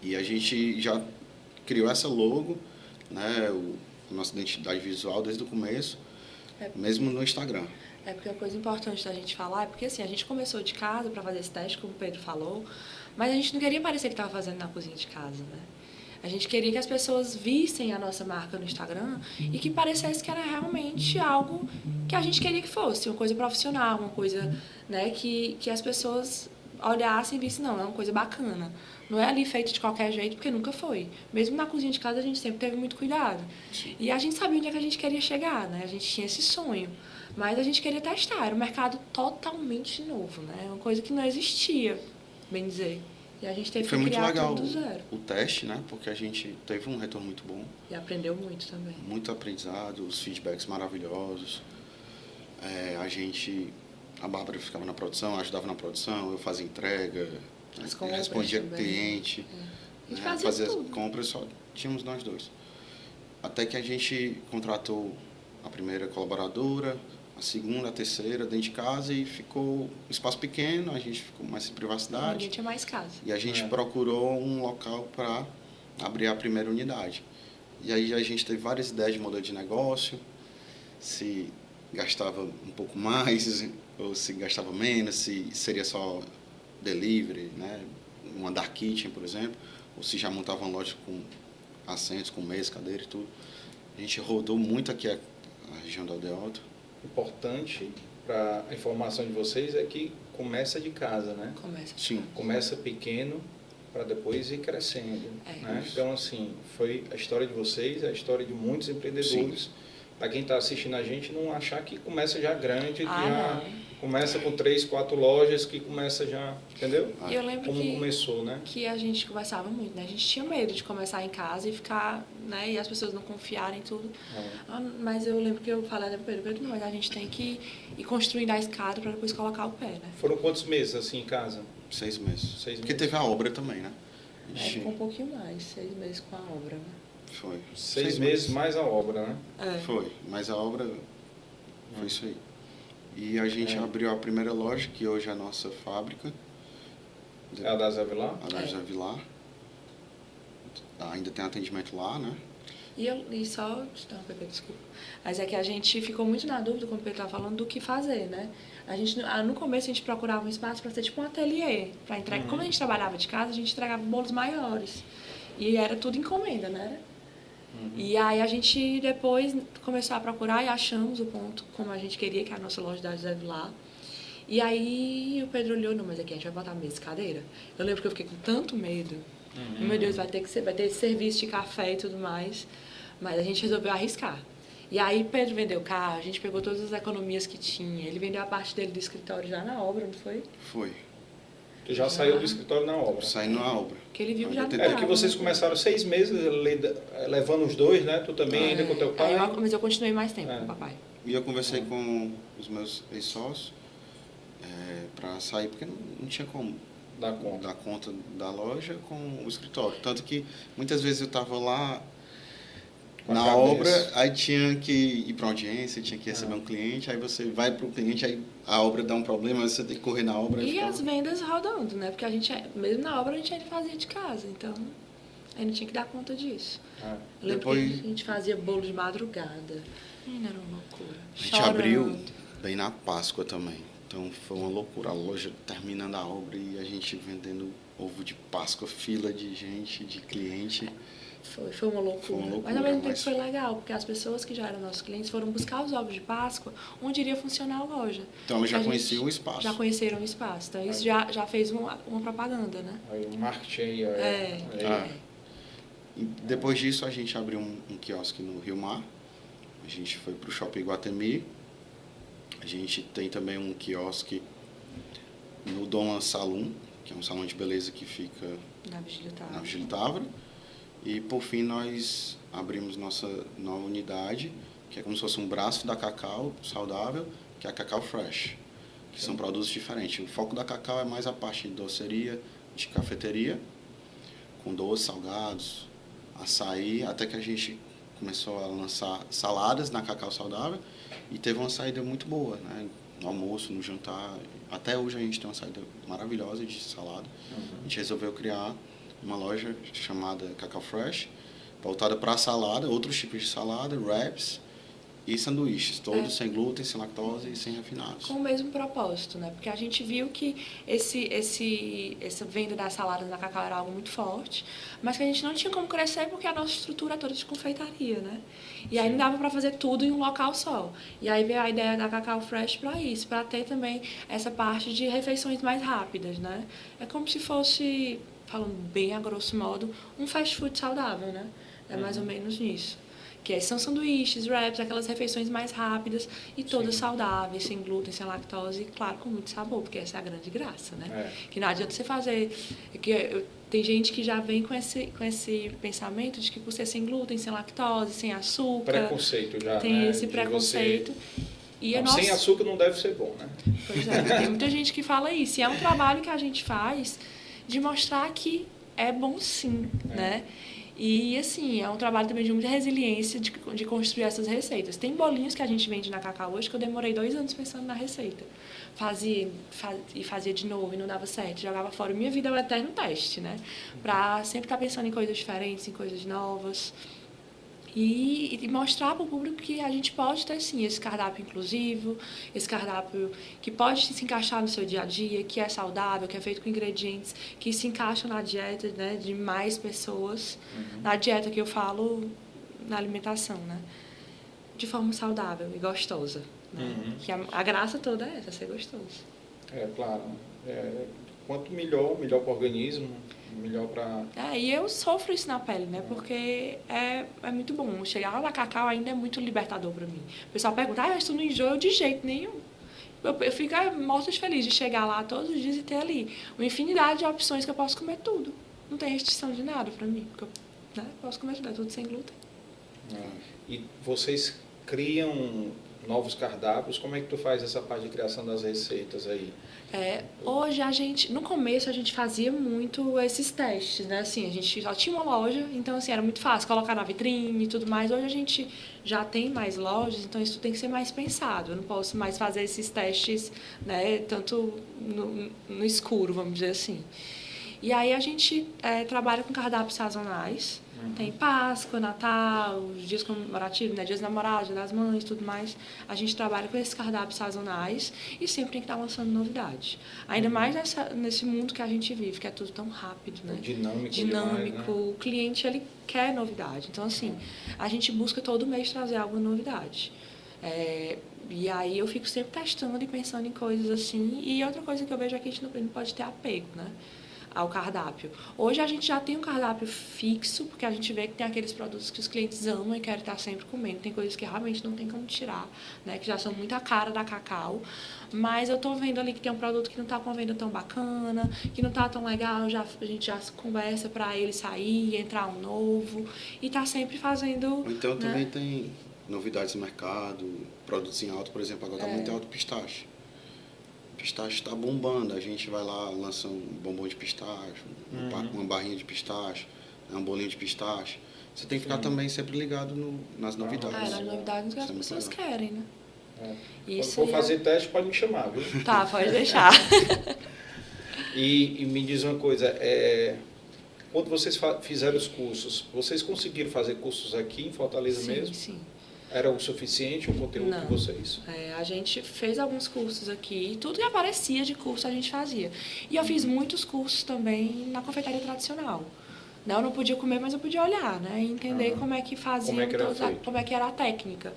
E a gente já criou essa logo, né? A nossa identidade visual desde o começo, mesmo no Instagram. Porque a coisa importante da gente falar é porque assim, a gente começou de casa para fazer esse teste, como o Pedro falou, mas a gente não queria parecer que estava fazendo na cozinha de casa, né? A gente queria que as pessoas vissem a nossa marca no Instagram e que parecesse que era realmente algo que a gente queria que fosse, uma coisa profissional, uma coisa, né, que as pessoas olhassem e vissem, não, é uma coisa bacana. Não é ali feito de qualquer jeito, porque nunca foi. Mesmo na cozinha de casa, a gente sempre teve muito cuidado. E a gente sabia onde é que a gente queria chegar, né? A gente tinha esse sonho. Mas a gente queria testar. Era um mercado totalmente novo, né? Uma coisa que não existia, bem dizer. E a gente teve que criar tudo do zero. Foi muito legal o teste, né? Porque a gente teve um retorno muito bom. E aprendeu muito também. Muito aprendizado, os feedbacks maravilhosos. A Bárbara ficava na produção, ajudava na produção, eu fazia entrega, respondia cliente. A gente fazia tudo. As compras, só tínhamos nós dois. Até que a gente contratou a primeira colaboradora, a segunda, a terceira, dentro de casa, e ficou um espaço pequeno, a gente ficou mais em privacidade. Ninguém tinha mais casa. E a gente procurou um local para abrir a primeira unidade. E aí a gente teve várias ideias de modelo de negócio, se gastava um pouco mais, ou se gastava menos, se seria só delivery, né? Uma dark kitchen, por exemplo, ou se já montava uma loja com assentos, com mesa, cadeira e tudo. A gente rodou muito aqui a região do Aldeota. Importante para a informação de vocês é que começa de casa, né? Começa pequeno para depois ir crescendo. Né? Então, assim, foi a história de vocês, a história de muitos empreendedores. Para quem está assistindo a gente, não achar que começa já grande, que já começa com 3, 4 lojas, que começa já, entendeu? E eu lembro como começou, né? Que a gente conversava muito, né? A gente tinha medo de começar em casa e ficar, né? E as pessoas não confiarem em tudo. Mas eu lembro que eu falei para Pedro, não, mas a gente tem que ir construindo a escada para depois colocar o pé, né? Foram quantos meses assim em casa? 6 meses. Porque teve a obra também, né? Ficou um pouquinho mais, 6 meses com a obra, né? Foi. 6 meses mais a obra, né? Foi, mas a obra foi isso aí. E a gente abriu a primeira loja, que hoje é a nossa fábrica. É a da Zé Vilar? A da Zé Vilar. Ainda tem atendimento lá, né? E só... Não, Pepe, desculpa. Mas é que a gente ficou muito na dúvida, como o Pedro estava falando, do que fazer, né? A gente, no começo a gente procurava um espaço para ser tipo um ateliê. Para entregar. Como a gente trabalhava de casa, a gente entregava bolos maiores. E era tudo encomenda, né? E aí a gente depois começou a procurar e achamos o ponto como a gente queria, que era a nossa loja da Zé Vilar. E aí o Pedro olhou, não, mas aqui a gente vai botar mesa e cadeira. Eu lembro que eu fiquei com tanto medo. Meu Deus, vai ter serviço de café e tudo mais. Mas a gente resolveu arriscar. E aí Pedro vendeu o carro, a gente pegou todas as economias que tinha. Ele vendeu a parte dele do escritório já na obra, não foi? Foi. Tu já saiu do escritório na obra? Saí na obra. Que ele viu já não É porque vocês começaram 6 meses levando os dois, né? Tu também ainda com teu pai. Mas eu continuei mais tempo com o papai. E eu conversei com os meus ex-sócios para sair, porque não tinha como dar conta da loja com o escritório. Tanto que muitas vezes eu estava lá Na cabeça. obra, aí tinha que ir para audiência, tinha que receber um cliente, aí você vai para o cliente, aí a obra dá um problema, aí você tem que correr na obra. E as vendas rodando, né? Porque a gente, mesmo na obra, a gente ainda fazia de casa, então aí não tinha que dar conta disso. Eu lembro que a gente fazia bolo de madrugada. Ainda era uma loucura. A gente abriu bem na Páscoa também. Então foi uma loucura. A loja terminando a obra e a gente vendendo ovo de Páscoa, fila de gente, de cliente. Foi uma loucura. Foi uma loucura. Mas ao mesmo tempo foi legal, porque as pessoas que já eram nossos clientes foram buscar os ovos de Páscoa onde iria funcionar a loja. Então eles já conheciam o espaço. Já conheceram o espaço. Então isso já fez uma propaganda, né? Aí o marketing aí. E depois disso a gente abriu um quiosque no Rio Mar. A gente foi para o Shopping Iguatemi. A gente tem também um quiosque no Dona Salon, que é um salão de beleza que fica na Vigílio Távora. E por fim nós abrimos nossa nova unidade, que é como se fosse um braço da Cacau saudável, que é a Cacau Fresh, que são produtos diferentes. O foco da Cacau é mais a parte de doceria, de cafeteria, com doces, salgados, açaí, até que a gente começou a lançar saladas na Cacau Saudável e teve uma saída muito boa, né? No almoço, no jantar. Até hoje a gente tem uma saída maravilhosa de salada. A gente resolveu criar uma loja chamada Cacau Fresh, voltada para salada, outros tipos de salada, wraps e sanduíches, todos sem glúten, sem lactose e sem refinados. Com o mesmo propósito, né? Porque a gente viu que essa venda das saladas na Cacau era algo muito forte, mas que a gente não tinha como crescer porque a nossa estrutura é toda de confeitaria, né? E aí não dava para fazer tudo em um local só. E aí veio a ideia da Cacau Fresh para isso, para ter também essa parte de refeições mais rápidas, né? É como se fosse, falando bem a grosso modo, um fast food saudável, né? É mais ou menos nisso. Que são sanduíches, wraps, aquelas refeições mais rápidas e todas saudáveis, sem glúten, sem lactose e, claro, com muito sabor, porque essa é a grande graça, né? Que não adianta você fazer... tem gente que já vem com esse pensamento de que por ser sem glúten, sem lactose, sem açúcar... Preconceito já, tem né? Esse preconceito. E não, sem açúcar não deve ser bom, né? Pois é, tem muita gente que fala isso. E é um trabalho que a gente faz de mostrar que é bom sim, né? E, assim, é um trabalho também de muita resiliência de construir essas receitas. Tem bolinhos que a gente vende na Cacau hoje que eu demorei 2 anos pensando na receita. Fazia de novo e não dava certo. Jogava fora. Minha vida é um eterno teste, né? Pra sempre estar pensando em coisas diferentes, em coisas novas. E mostrar para o público que a gente pode ter, sim, esse cardápio inclusivo, esse cardápio que pode se encaixar no seu dia a dia, que é saudável, que é feito com ingredientes que se encaixam na dieta, né, de mais pessoas. Na dieta que eu falo, na alimentação, né? De forma saudável e gostosa. Né? Que a graça toda é essa, ser gostoso. É, claro. Quanto melhor para o organismo, melhor para... E eu sofro isso na pele, né? Porque é muito bom. Chegar lá na Cacau ainda é muito libertador para mim. O pessoal pergunta, mas tu não enjoa? De jeito nenhum. Eu fico morta de feliz de chegar lá todos os dias e ter ali uma infinidade de opções que eu posso comer tudo. Não tem restrição de nada para mim. Porque eu posso comer tudo, é tudo sem glúten. E vocês criam novos cardápios? Como é que tu faz essa parte de criação das receitas aí? Hoje no começo a gente fazia muito esses testes, né? Assim, a gente só tinha uma loja, então assim, era muito fácil colocar na vitrine e tudo mais. Hoje a gente já tem mais lojas, então isso tem que ser mais pensado. Eu não posso mais fazer esses testes, né, tanto no escuro, vamos dizer assim. E aí a gente trabalha com cardápios sazonais. Tem Páscoa, Natal, os dias comemorativos, né? Dias dos Namorados, Dia das Mães, tudo mais. A gente trabalha com esses cardápios sazonais e sempre tem que estar lançando novidade. Ainda mais nesse mundo que a gente vive, que é tudo tão rápido, né? Dinâmico demais, né? O cliente, ele quer novidade. Então, assim, a gente busca todo mês trazer alguma novidade. E aí eu fico sempre testando e pensando em coisas assim. E outra coisa que eu vejo é que a gente não pode ter apego, né? Ao cardápio. Hoje a gente já tem um cardápio fixo, porque a gente vê que tem aqueles produtos que os clientes amam e querem estar sempre comendo. Tem coisas que realmente não tem como tirar, né? Que já são muito a cara da Cacau. Mas eu tô vendo ali que tem um produto que não tá com uma venda tão bacana, que não tá tão legal, a gente já conversa para ele sair, entrar um novo. E tá sempre fazendo... Então, né? Também tem novidades no mercado, produtos em alta, por exemplo, agora tá muito alto pistache. Pistache está bombando, a gente vai lá, lança um bombom de pistache, uma barrinha de pistache, um bolinho de pistache. Você tem que ficar também sempre ligado nas novidades. Nas novidades que as pessoas querem, né? Quando for fazer teste, pode me chamar, viu? Tá, pode deixar. E me diz uma coisa, quando vocês fizeram os cursos, vocês conseguiram fazer cursos aqui em Fortaleza mesmo? Sim. Era o suficiente o conteúdo Não. de vocês? A gente fez alguns cursos aqui, e tudo que aparecia de curso a gente fazia. E eu fiz muitos cursos também na confeitaria tradicional. Eu não podia comer, mas eu podia olhar, né? E entender como é que fazia, como é que era a técnica.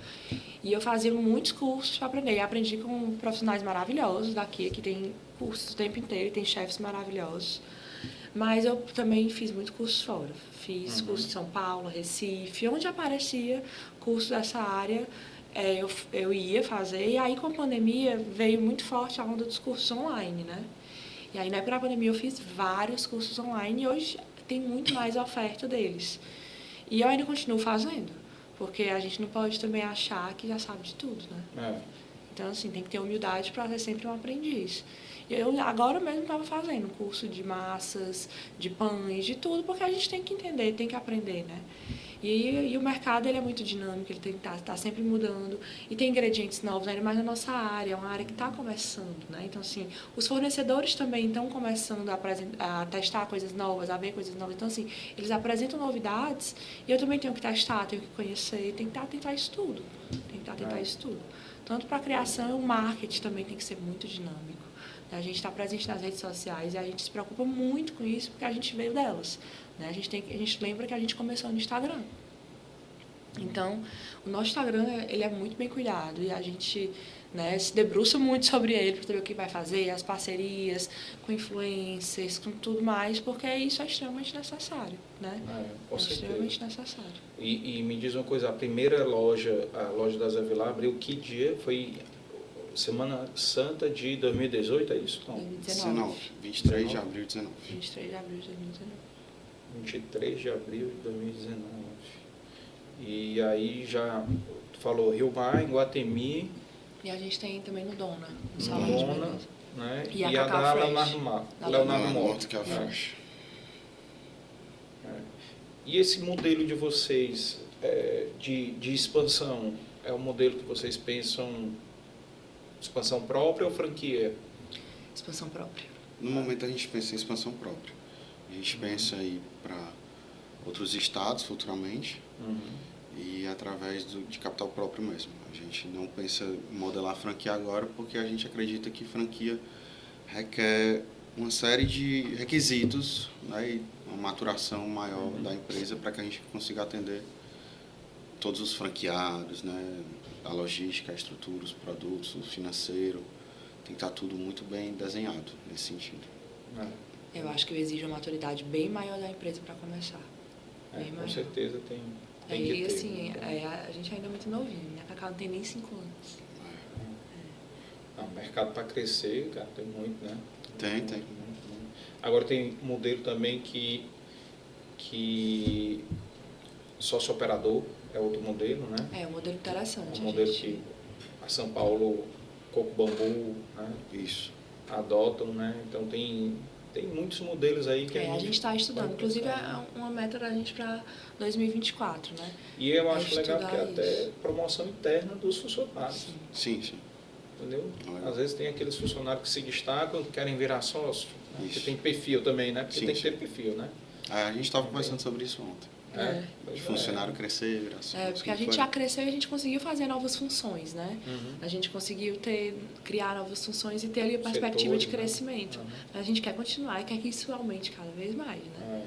E eu fazia muitos cursos para aprender. E aprendi com profissionais maravilhosos daqui, que tem cursos o tempo inteiro, e tem chefes maravilhosos. Mas eu também fiz muitos cursos fora. Fiz curso em São Paulo, Recife, onde aparecia curso dessa área, eu ia fazer. E aí, com a pandemia, veio muito forte a onda dos cursos online, né? E aí, na época da pandemia, eu fiz vários cursos online e hoje tem muito mais oferta deles. E eu ainda continuo fazendo, porque a gente não pode também achar que já sabe de tudo, né? Então, assim, tem que ter humildade para ser sempre um aprendiz. Eu agora mesmo estava fazendo curso de massas, de pães, de tudo, porque a gente tem que entender, tem que aprender, né? E o mercado, ele é muito dinâmico, ele tem que estar sempre mudando. E tem ingredientes novos, ainda mais na nossa área, é uma área que está começando, né? Então, assim, os fornecedores também estão começando a testar coisas novas, a ver coisas novas. Então, assim, eles apresentam novidades e eu também tenho que testar, tenho que conhecer, tenho que tentar isso tudo. Tem que tentar isso tudo. Tanto para a criação, o marketing também tem que ser muito dinâmico. A gente está presente nas redes sociais e a gente se preocupa muito com isso porque a gente veio delas. Né? A gente lembra que a gente começou no Instagram. Então, o nosso Instagram ele é muito bem cuidado e a gente, né, se debruça muito sobre ele para saber o que vai fazer, as parcerias com influencers, com tudo mais, porque isso é extremamente necessário. Né? Com certeza. Extremamente necessário. E me diz uma coisa, a primeira loja, a loja da Zé Vilar, abriu que dia? Foi Semana Santa de 2018, é isso? Não. 2019. 23 de abril de 2019. 23 de abril de 2019. 23 de abril de 2019. E aí já falou Rio Mar, em Guatemi. E a gente tem também no Dona, no No Salão de Dona, Beleza. né? E a da Cacau Fresh. Leonardo Morto, Morto. que é o Fresh. E esse modelo de vocês, de expansão, é um modelo que vocês pensam expansão própria ou franquia? Expansão própria. No momento a gente pensa em expansão própria. A gente pensa em ir para outros estados futuramente e através de capital próprio mesmo. A gente não pensa em modelar franquia agora porque a gente acredita que franquia requer uma série de requisitos, né, e uma maturação maior da empresa para que a gente consiga atender todos os franqueados, né, a logística, a estrutura, os produtos, o financeiro. Tem que estar tudo muito bem desenhado nesse sentido. Eu acho que exige uma maturidade bem maior da empresa para começar. Com certeza tem que e ter. assim, a gente ainda é muito novinho. Minha Cacau não tem nem 5 anos. O mercado para crescer, cara, tem muito, né? Tem. Muito. Agora tem modelo também que sócio operador é outro modelo, né? É um modelo interessante. Um modelo que a São Paulo, Coco Bambu, né? Isso. Adotam, né? Então tem muitos modelos aí que a gente está estudando. Inclusive é uma meta da gente para 2024, né? E eu acho legal porque até promoção interna dos funcionários. Sim. Entendeu? Às vezes tem aqueles funcionários que se destacam, que querem virar sócio. Né? Porque tem perfil também, né? Porque tem que ter perfil, né? A gente estava conversando sobre isso ontem. De funcionário crescer, virar sócio. Porque a gente já cresceu e a gente conseguiu fazer novas funções, né? A gente conseguiu criar novas funções e ter ali a perspectiva de crescimento. A gente quer continuar e quer que isso aumente cada vez mais, né?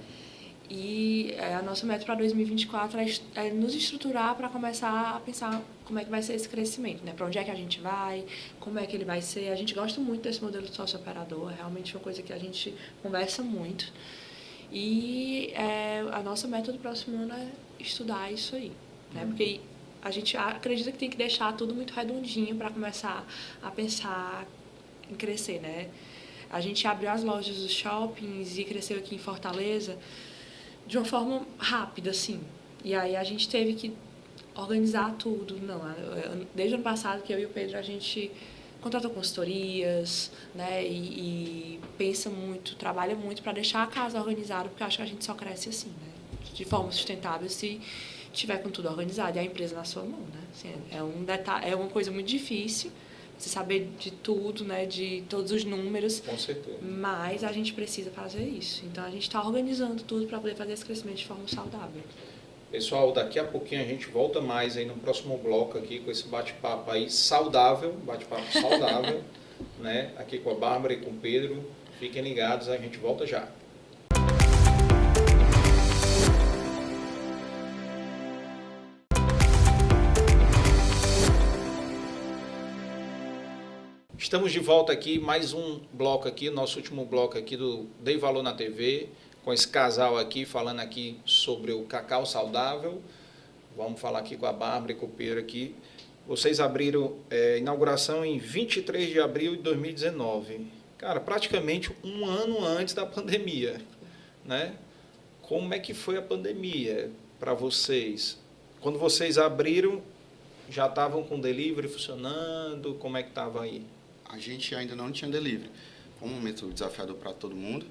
E a nossa meta para 2024 é nos estruturar para começar a pensar como é que vai ser esse crescimento, né? Para onde é que a gente vai, como é que ele vai ser. A gente gosta muito desse modelo de sócio-operador, é realmente uma coisa que a gente conversa muito. E a nossa meta do próximo ano é estudar isso aí, né? Porque a gente acredita que tem que deixar tudo muito redondinho para começar a pensar em crescer, né? A gente abriu as lojas dos shoppings e cresceu aqui em Fortaleza de uma forma rápida, assim. E aí a gente teve que organizar tudo. Desde o ano passado que eu e o Pedro, a gente contratou consultorias, né, e pensa muito, trabalha muito para deixar a casa organizada, porque eu acho que a gente só cresce assim, né? de forma sustentável se tiver com tudo organizado e a empresa na sua mão, né? Assim, é uma coisa muito difícil, você saber de tudo, né? De todos os números. Com certeza. Mas a gente precisa fazer isso. Então, a gente está organizando tudo para poder fazer esse crescimento de forma saudável. Pessoal, daqui a pouquinho a gente volta mais aí no próximo bloco aqui com esse bate-papo aí saudável, né? Aqui com a Bárbara e com o Pedro. Fiquem ligados, a gente volta já. Estamos de volta aqui, mais um bloco aqui, nosso último bloco aqui do Dei Valor na TV, com esse casal aqui, falando aqui sobre o cacau saudável. Vamos falar aqui com a Bárbara e com o Pedro aqui. Vocês abriram inauguração em 23 de abril de 2019. Cara, praticamente um ano antes da pandemia, né? Como é que foi a pandemia para vocês? Quando vocês abriram, já estavam com delivery funcionando? Como é que estava aí? A gente ainda não tinha delivery. Foi um momento desafiador para todo mundo.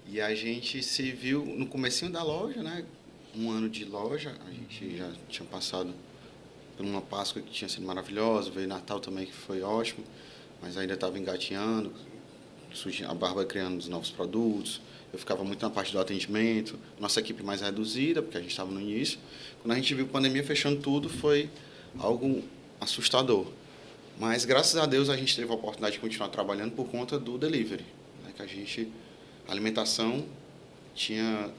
E a gente se viu no comecinho da loja, né? Um ano de loja. A gente já tinha passado por uma Páscoa que tinha sido maravilhosa. Veio Natal também, que foi ótimo. Mas ainda estava engatinhando. A Bárbara criando os novos produtos. Eu ficava muito na parte do atendimento. Nossa equipe mais reduzida, porque a gente estava no início. Quando a gente viu a pandemia fechando tudo, foi algo assustador. Mas, graças a Deus, a gente teve a oportunidade de continuar trabalhando por conta do delivery. Né? Que a alimentação tinha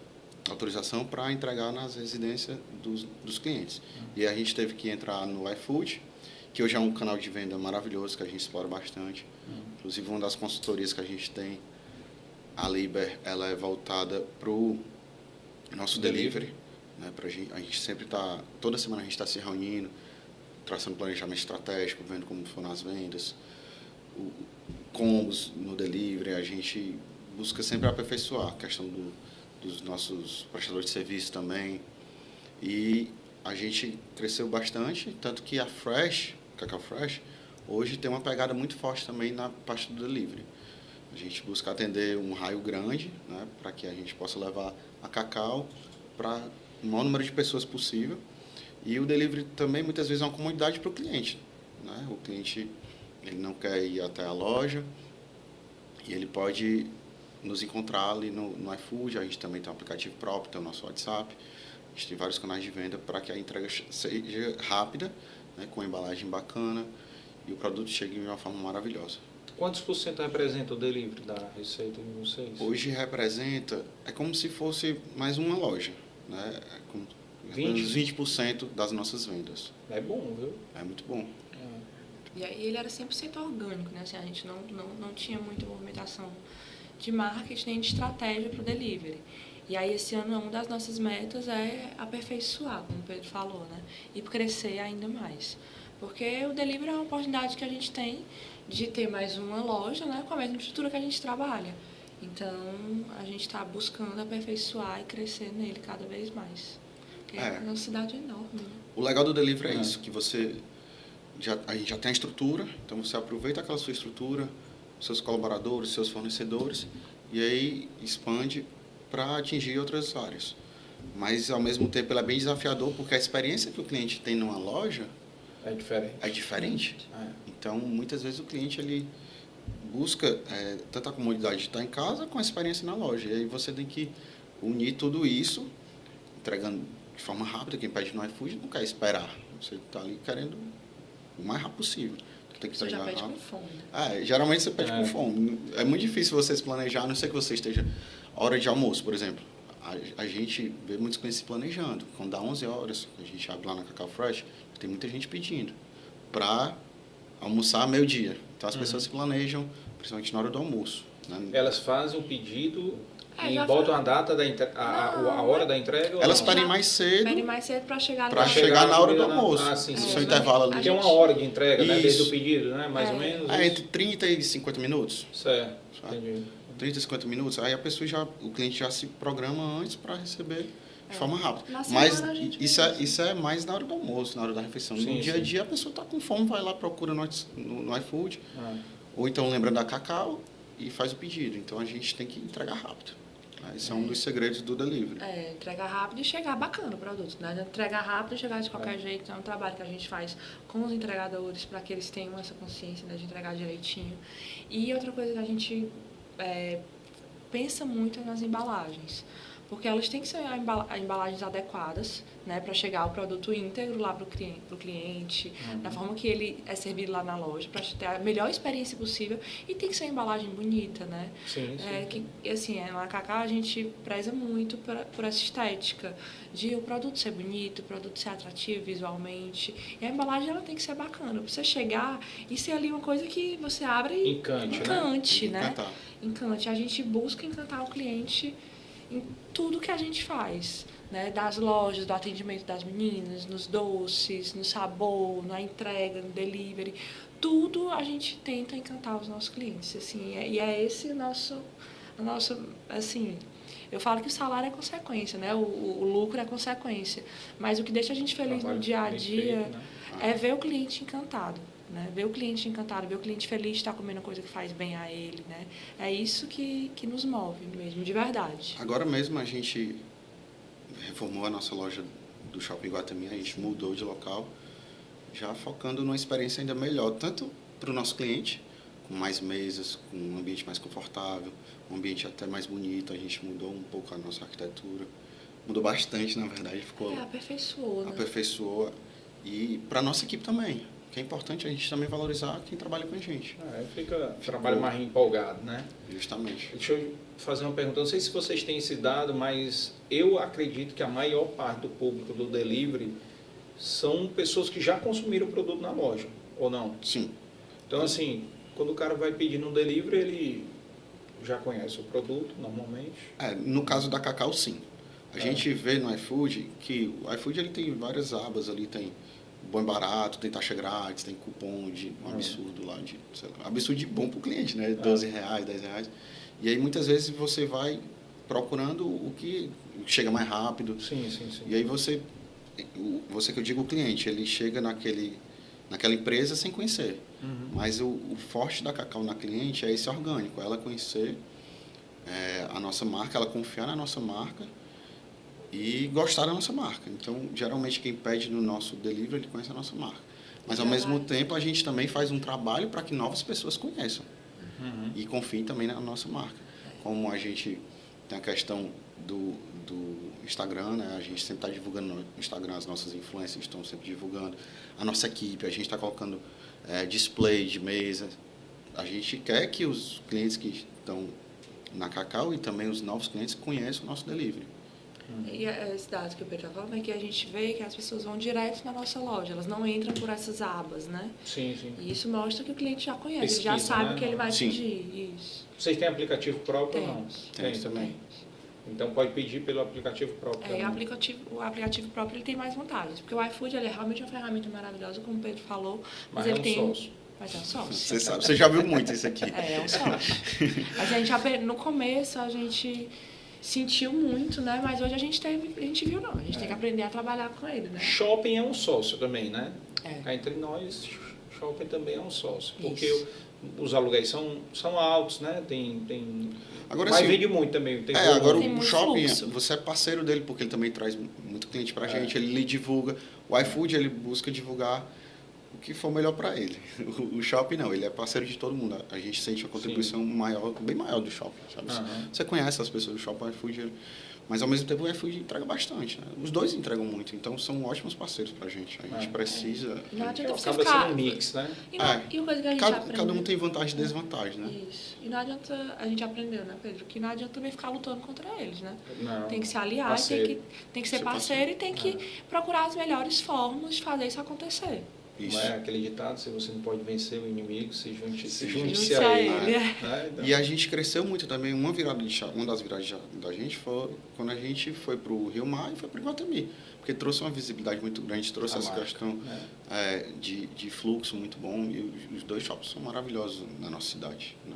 autorização para entregar nas residências dos clientes. E a gente teve que entrar no iFood, que hoje é um canal de venda maravilhoso, que a gente explora bastante. Inclusive, uma das consultorias que a gente tem, a Liber, ela é voltada para o nosso delivery. Né? A gente sempre está, toda semana a gente está se reunindo, traçando planejamento estratégico, vendo como foram as vendas, combos no delivery. A gente busca sempre aperfeiçoar a questão dos nossos prestadores de serviço também. E a gente cresceu bastante, tanto que a Fresh, Cacau Fresh, hoje tem uma pegada muito forte também na parte do delivery. A gente busca atender um raio grande, né, para que a gente possa levar a Cacau para o maior número de pessoas possível. E o delivery também, muitas vezes, é uma comodidade para o cliente. Né? O cliente ele não quer ir até a loja e ele pode nos encontrar ali no iFood. A gente também tem um aplicativo próprio, tem o nosso WhatsApp. A gente tem vários canais de venda para que a entrega seja rápida, né, com embalagem bacana e o produto chegue de uma forma maravilhosa. Quantos por cento representa o delivery da receita de vocês? Hoje representa, é como se fosse mais uma loja. Né? 20% das nossas vendas. É bom, viu? É muito bom. E aí ele era 100% orgânico, né? Assim, a gente não tinha muita movimentação de marketing nem de estratégia para o delivery. E aí esse ano uma das nossas metas é aperfeiçoar, como o Pedro falou, né? E crescer ainda mais. Porque o delivery é uma oportunidade que a gente tem de ter mais uma loja, né? Com a mesma estrutura que a gente trabalha. Então, a gente está buscando aperfeiçoar e crescer nele cada vez mais. Porque é uma cidade enorme, né? O legal do delivery é isso, que a gente já tem a estrutura, então você aproveita aquela sua estrutura, seus colaboradores, seus fornecedores, e aí expande para atingir outras áreas. Mas, ao mesmo tempo, ele é bem desafiador, porque a experiência que o cliente tem numa loja é diferente. Então, muitas vezes o cliente ele busca tanta comodidade de estar em casa com a experiência na loja. E aí você tem que unir tudo isso, entregando de forma rápida. Quem pede no iFood não quer esperar. Você está ali querendo o mais rápido possível. Tem que você já pede rápido. com fome. Né? Geralmente você pede com fome. É muito difícil você se planejar, a não ser que você esteja hora de almoço, por exemplo. A gente vê muitos clientes se planejando. Quando dá 11 horas, a gente abre lá na Cacau Fresh, tem muita gente pedindo para almoçar meio-dia. Então as pessoas se planejam, principalmente na hora do almoço. Né? Elas fazem o pedido e botam a data a hora da entrega? Elas pedem mais cedo. Pedem mais cedo para chegar na hora do almoço. Sim, seu intervalo ali. Tem uma hora de entrega, né? Desde o pedido, né? Mais ou menos. Entre 30 e 50 minutos. Certo, entendi. 30 e 50 minutos. Aí o cliente já se programa antes para receber de forma rápida. Mas isso é mais na hora do almoço, na hora da refeição. No dia a dia a pessoa está com fome, vai lá, procura no iFood. Ou então lembra da Cacau e faz o pedido. Então a gente tem que entregar rápido. Esse é um dos segredos do delivery. Entregar rápido e chegar bacana o produto, né? Entregar rápido e chegar de qualquer jeito. É um trabalho que a gente faz com os entregadores para que eles tenham essa consciência, né, de entregar direitinho. E outra coisa que a gente pensa muito é nas embalagens, porque elas têm que ser embalagens adequadas, né, para chegar o produto íntegro lá para o cliente, da forma que ele é servido lá na loja, para ter a melhor experiência possível, e tem que ser uma embalagem bonita, né? Sim. Que, assim, na Cacau a gente preza muito por essa estética, de o produto ser bonito, o produto ser atrativo visualmente, e a embalagem ela tem que ser bacana, para você chegar e ser ali uma coisa que você abre e encante, né? Encante. A gente busca encantar o cliente em tudo que a gente faz, né? Das lojas, do atendimento das meninas, nos doces, no sabor, na entrega, no delivery, tudo a gente tenta encantar os nossos clientes, assim, e é esse o nosso, assim, eu falo que o salário é consequência, né? O lucro é consequência, mas o que deixa a gente feliz no dia a dia é ver o cliente encantado. Né? Ver o cliente encantado, ver o cliente feliz de estar comendo coisa que faz bem a ele, né? É isso que nos move mesmo, de verdade. Agora mesmo a gente reformou a nossa loja do Shopping Iguatemi, a gente mudou de local, já focando numa experiência ainda melhor, tanto para o nosso cliente, com mais mesas, com um ambiente mais confortável, um ambiente até mais bonito, a gente mudou um pouco a nossa arquitetura, mudou bastante, na verdade, ficou... aperfeiçoou, né? Aperfeiçoou, e para a nossa equipe também. Que é importante a gente também valorizar quem trabalha com a gente. Fica trabalho mais empolgado, né? Justamente. Deixa eu fazer uma pergunta. Não sei se vocês têm esse dado, mas eu acredito que a maior parte do público do delivery são pessoas que já consumiram o produto na loja, ou não? Sim. Então, assim, quando o cara vai pedir no delivery, ele já conhece o produto, normalmente? No caso da Cacau, sim. A gente vê no iFood que o iFood ele tem várias abas ali, tem bom e barato, tem taxa grátis, tem cupom de um absurdo lá, de, sei lá, absurdo de bom para o cliente, né? R$12, R$10. E aí muitas vezes você vai procurando o que chega mais rápido. Sim. E aí você que eu digo o cliente, ele chega naquela empresa sem conhecer. Mas o forte da Cacau na cliente é esse orgânico, ela conhecer a nossa marca, ela confiar na nossa marca e gostar da nossa marca. Então, geralmente, quem pede no nosso delivery, ele conhece a nossa marca. Mas, ao mesmo tempo, a gente também faz um trabalho para que novas pessoas conheçam. E confiem também na nossa marca. Como a gente tem a questão do Instagram, né? A gente sempre está divulgando no Instagram, as nossas influencers estão sempre divulgando. A nossa equipe, a gente está colocando display de mesa. A gente quer que os clientes que estão na Cacau e também os novos clientes conheçam o nosso delivery. E esse dado que o Pedro está falando é que a gente vê que as pessoas vão direto na nossa loja, elas não entram por essas abas, né? Sim. E isso mostra que o cliente já conhece, Pesquisa, ele já sabe, né? o que ele vai Sim. pedir. Isso. Vocês têm aplicativo próprio ou não? Temos também. Então pode pedir pelo aplicativo próprio. O aplicativo próprio ele tem mais vantagens, porque o iFood ele é realmente uma ferramenta maravilhosa, como o Pedro falou, Mas ele é um tem sócio. Mas é um sócio. Você sabe, você já viu muito isso aqui. É um sócio. No começo a gente sentiu muito, né? Mas hoje a gente viu não, a gente tem que aprender a trabalhar com ele, né? Shopping é um sócio também, né? Cá entre nós, shopping também é um sócio, porque os aluguéis são altos, né? Agora, mas assim, vende muito também. Agora tem o muito shopping, fluxo. você é parceiro dele, porque ele também traz muito cliente pra gente, ele lhe divulga. O iFood, ele busca divulgar o que for melhor para ele. O shopping não, ele é parceiro de todo mundo. A gente sente uma contribuição bem maior do shopping, sabe? Você conhece as pessoas do shopping, o iFood, mas ao mesmo tempo o iFood entrega bastante, né? Os dois entregam muito, então são ótimos parceiros pra gente. A gente precisa... Não adianta você acaba ficar... sendo um mix, né? E uma coisa que a gente aprendeu... Cada um tem vantagem e desvantagem, né? Isso. E não adianta... A gente aprendeu, né, Pedro? Que não adianta também ficar lutando contra eles, né? Não, tem que se aliar, tem que ser parceiro e tem que procurar as melhores formas de fazer isso acontecer. Isso. Não é aquele ditado, se você não pode vencer o inimigo, se junte-se junte-se a a ele. ele. Né? Então, E a gente cresceu muito também. Uma das viradas da gente foi quando a gente foi para o Rio Mar e foi para o Iguatemi. Porque trouxe uma visibilidade muito grande, trouxe essa questão de fluxo muito bom. E os dois shoppings são maravilhosos na nossa cidade, né?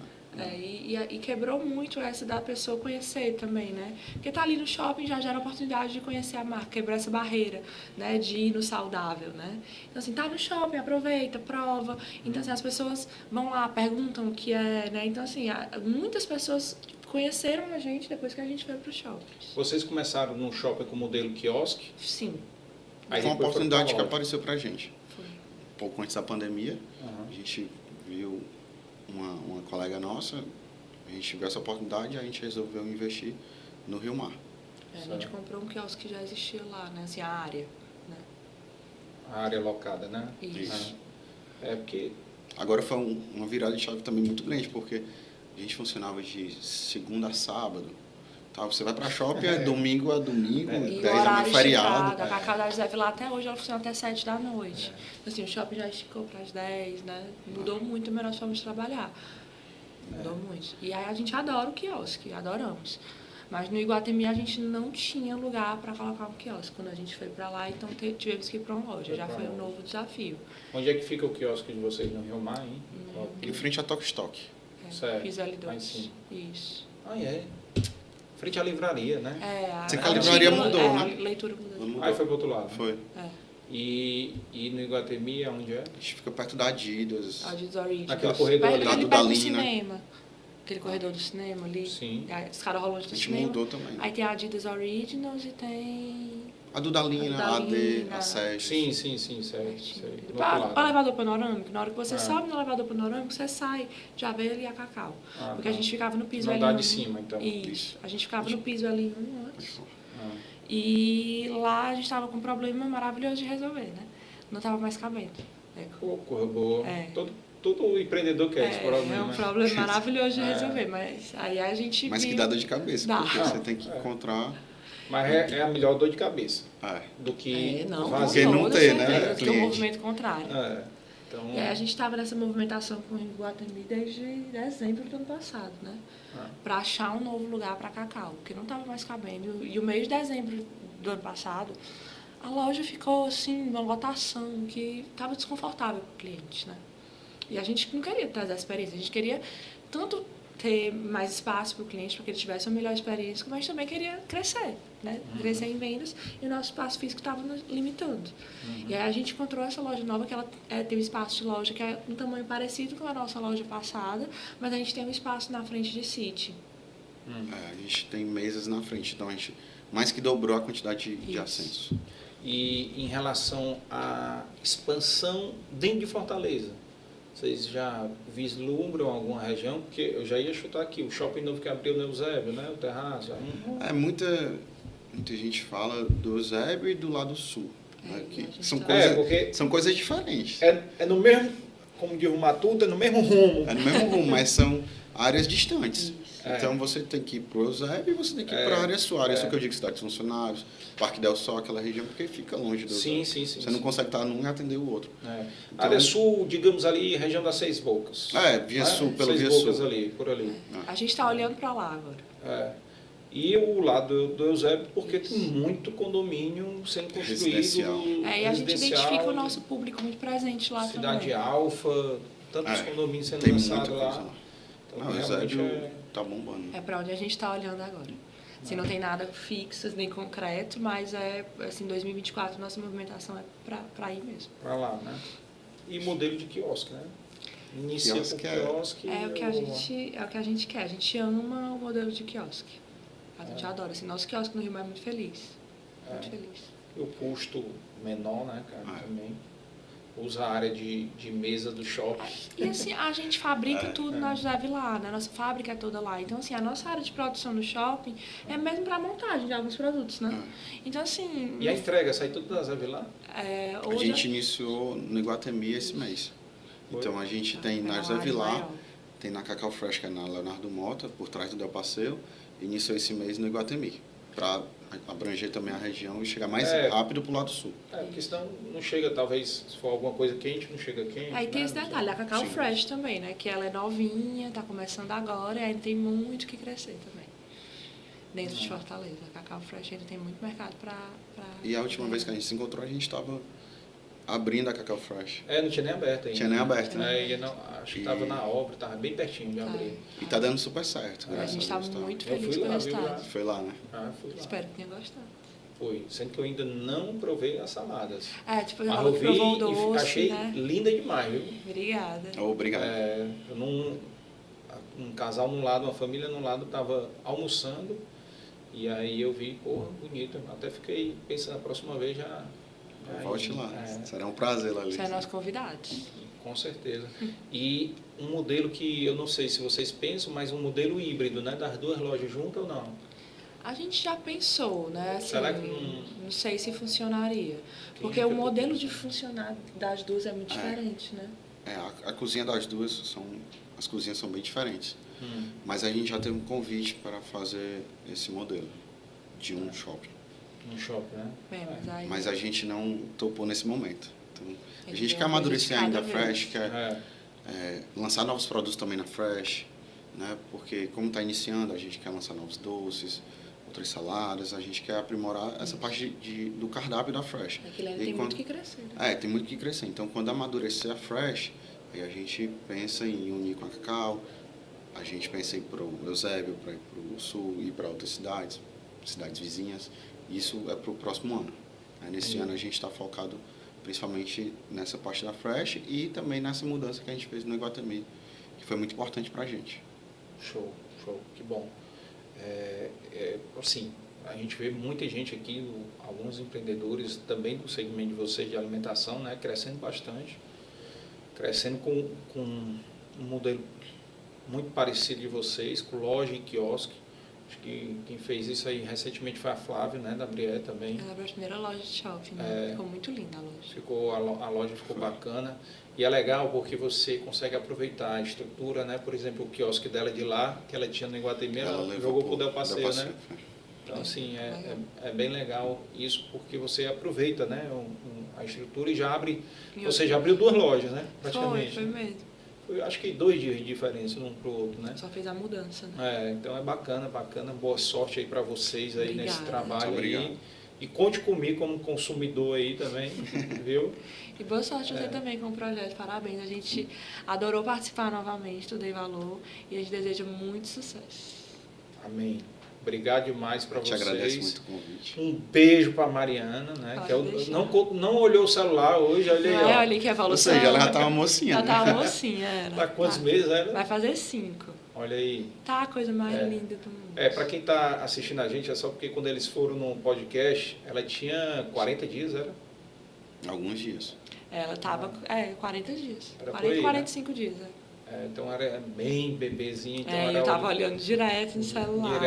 E quebrou muito essa da pessoa conhecer também, né? Porque tá ali no shopping já gera a oportunidade de conhecer a marca, quebrou essa barreira, né? De ir no saudável, né? Então, assim, tá no shopping, aproveita, prova. Então, assim, as pessoas vão lá, perguntam o que é, né? Então, assim, muitas pessoas conheceram a gente depois que a gente foi para o shopping. Vocês começaram no shopping com o modelo quiosque? Sim. Aí Foi uma depois foi oportunidade pra que loja. apareceu pra gente. Foi. Um pouco antes da pandemia, a gente viu uma colega nossa, a gente viu essa oportunidade e a gente resolveu investir no Rio Mar. A gente comprou um quiosque que já existia lá, né? Assim, a área. Né? A área locada, né? Isso. É porque Agora foi uma virada de chave também muito grande, porque a gente funcionava de segunda a sábado. Tá? Você vai pra shopping, é domingo a domingo, E o 10 a horário feriado. esticado, a Cacau da José lá até hoje, ela funciona até 7 da noite. Assim, o shopping já esticou para as 10, né? Mudou muito a nossa forma de trabalhar. Mudou muito. E aí a gente adora o quiosque, adoramos. Mas no Iguatemi a gente não tinha lugar para colocar um quiosque quando a gente foi para lá, então tivemos que ir para uma loja. Já foi um novo desafio. onde é que fica o quiosque de vocês? No Rio Mar, hein? Em frente a Tok Stock. Certo. Fiz L2. Aí sim. Isso. Ah, é. Frente à livraria, né? Você que a livraria mudou, a né? leitura mudou. Aí foi pro outro lado. Foi. É. E no Iguatemi, onde é? A gente fica perto da Adidas. Adidas Originals. Aquele corredor ali. Perto do do Dalina. cinema. Aquele corredor do cinema ali. Sim. Os caras rolantes A do gente cinema. mudou também. Aí tem a Adidas Originals e tem... A do Dalina, a AD, Dalina. a Sérgio. Sim, sei. Sei. Do outro Para lado. o elevador panorâmico, na hora que você Ah. sobe no elevador panorâmico, você sai, já vê ali a Cacau. Ah, Porque tá. a gente ficava no piso No L1. andar de cima, então. Isso. A gente ficava no piso L1 antes. Ah. E lá a gente estava com um problema maravilhoso de resolver, né? Não estava mais cabendo. Correu boa. É. Todo empreendedor quer esse problema. É um né? problema maravilhoso de É. resolver, mas aí a gente Mas que viu- dá dor de cabeça, Dá. porque Não, você tem que é. encontrar. Mas é a melhor dor de cabeça do que não, Porque com não toda ter, né, certeza, que é o cliente. movimento contrário. É. Então, E aí a gente estava nessa movimentação com o Iguatemi desde dezembro do ano passado, né? Para achar um novo lugar para Cacau, porque não estava mais cabendo. E o mês de dezembro do ano passado, a loja ficou assim, uma lotação que estava desconfortável para o cliente, né? E a gente não queria trazer a experiência, a gente queria tanto ter mais espaço para o cliente, para que ele tivesse uma melhor experiência, mas também queria crescer, né? Crescer em vendas, e o nosso espaço físico estava nos limitando. E aí a gente encontrou essa loja nova, que ela tem um espaço de loja que é um tamanho parecido com a nossa loja passada, mas a gente tem um espaço na frente de City. A gente tem mesas na frente, então a gente mais que dobrou a quantidade de Isso. assentos. E em relação à expansão dentro de Fortaleza, vocês já vislumbram alguma região? Porque eu já ia chutar aqui, o shopping novo que abriu no Eusébio, né? O Terraço. Muita gente fala do Eusébio e do lado sul. Né? e Que a gente são, tá- porque são coisas diferentes. é no mesmo, como diz o Matuto, é no mesmo rumo. É no mesmo rumo, mas são áreas distantes. Isso. Então você tem que ir para o Eusébio e você tem que ir para a área sul. A área sul que eu digo, cidade dos funcionários, Parque del Sol, aquela região, porque fica longe do Sim, Eusébio. sim. Você não consegue estar num e atender o outro. É. Então- Área Sul, digamos ali, região das Seis Bocas. Via Sul, pelo Seis Via Bocas Sul. ali, por ali. A gente está olhando para lá agora. É. E o lado do Eusébio, porque tem muito condomínio sendo construído. Residencial. E a gente residencial, identifica o nosso público muito presente lá Cidade também. Alfa, tantos condomínios sendo Tem muita lançados coisa lá. lá. Então, Não, o realmente Eusébio tá bombando. É para onde a gente está olhando agora. Assim, não tem nada fixo, nem concreto, mas assim, 2024 nossa movimentação é para ir mesmo. para lá, né? E modelo de quiosque, né? Inicia Quiosque com é- quiosque. É o que a gente quer. A gente ama o modelo de quiosque. A gente adora. Assim, nosso quiosque no Rio é muito feliz. Muito feliz. E o custo menor, né, cara? É. Também. Usa a área de mesa do shopping. E assim, a gente fabrica tudo na José Vilar, né? Nossa fábrica é toda lá. Então, assim, a nossa área de produção no shopping é mesmo para montagem de alguns produtos, né? Então, assim... E a entrega sai tudo da Zé Vilar? A hoje gente iniciou no Iguatemi esse mês. Então a gente tem na uma José área Vilar, maior. tem na Cacau Fresh, que é na Leonardo Mota, por trás do Del Passeio, e iniciou esse mês no Iguatemi, para abranger também a região e chegar mais rápido para o lado sul. Porque senão não chega, talvez, se for alguma coisa quente, não chega quente. Aí tem né? esse detalhe, a Cacau Sim. Fresh também, né? Que ela é novinha, tá começando agora e ainda tem muito que crescer também. Dentro de Fortaleza. A Cacau Fresh ainda tem muito mercado para... E a última vez que a gente se encontrou, a gente estava abrindo a Cacau Fresh. Não tinha nem aberto ainda. Tinha nem aberto, né? Acho que estava na obra, estava bem pertinho de abrir. E tá dando super certo, A graças gente a está Deus. muito Eu feliz fui com o lá, viu, resultado. Foi lá, né? Fui lá. Espero que tenha gostado. Foi, sendo que eu ainda não provei as saladas. Tipo, Mas ela eu vi provou o e doce, achei né? linda demais, viu? Obrigada. Obrigado. Eu não... um casal num lado, uma família num lado estava almoçando, e aí eu vi, porra, bonito. Até fiquei pensando, a próxima vez já Volte lá. É, Será um prazer lá ali. Você é nosso convidado. com certeza. E um modelo que eu não sei se vocês pensam, mas um modelo híbrido, né? Das duas lojas juntas ou não? A gente já pensou, né? Assim, Será que não... não sei se funcionaria. Porque fica o modelo tudo de funcionar das duas é muito diferente, né? A cozinha das duas as cozinhas são bem diferentes. Mas a gente já teve um convite para fazer esse modelo de um shopping. Um shopping, né? Mas a gente não topou nesse momento. Então, a gente tem quer uma coisa amadurecer de ainda a cada Fresh, vez. quer lançar novos produtos também na Fresh, né? Porque como está iniciando, a gente quer lançar novos doces, outras saladas, a gente quer aprimorar essa parte do cardápio da Fresh. Aquilo ainda tem muito que crescer. Tem muito que crescer. Então, quando amadurecer a Fresh, aí a gente pensa em unir com a Cacau, a gente pensa em ir para o Eusébio, para ir para o Sul, ir para outras cidades vizinhas. Isso é para o próximo ano. Nesse ano a gente está focado principalmente nessa parte da Fresh e também nessa mudança que a gente fez no Iguatemi, que foi muito importante para a gente. Show, que bom. Assim, a gente vê muita gente aqui, alguns empreendedores também do segmento de vocês de alimentação, né, crescendo bastante, crescendo com um modelo muito parecido de vocês, com loja e quiosque. Acho que quem fez isso aí recentemente foi a Flávia, né, da Brié também. Ela abriu a primeira loja de shopping, né? Ficou muito linda a loja. A loja ficou bacana. E é legal porque você consegue aproveitar a estrutura, né? Por exemplo, o quiosque dela de lá, que ela tinha no Iguatemi, ela jogou para o Del Passeio, né? Então, assim, é bem legal isso, porque você aproveita, né, a estrutura e já abre... Você já abriu duas lojas, né? Praticamente. Foi mesmo. Foi, acho que 2 dias de diferença um para o outro, né? Só fez a mudança, né? Então é bacana. Boa sorte aí para vocês aí nesse trabalho aí. E conte comigo como consumidor aí também, viu? E boa sorte você também com o projeto. Parabéns. A gente adorou participar novamente do Dei Valor e a gente deseja muito sucesso. Amém. Obrigado demais para vocês. Te agradeço muito o convite. Um beijo para a Mariana, né? Não olhou o celular hoje, olha aí. Olha ali que evolução. Ou seja, ela já estava mocinha. Ela estava mocinha, era. Tá quantos meses ela? Vai fazer 5. Olha aí. Tá a coisa mais linda do mundo. Para quem está assistindo a gente, é só porque quando eles foram no podcast, ela tinha 40 dias, era? Alguns dias. Ela estava 40 dias. Era 40, aí, 45 dias, então era bem bebezinha. Então eu estava olhando direto no celular.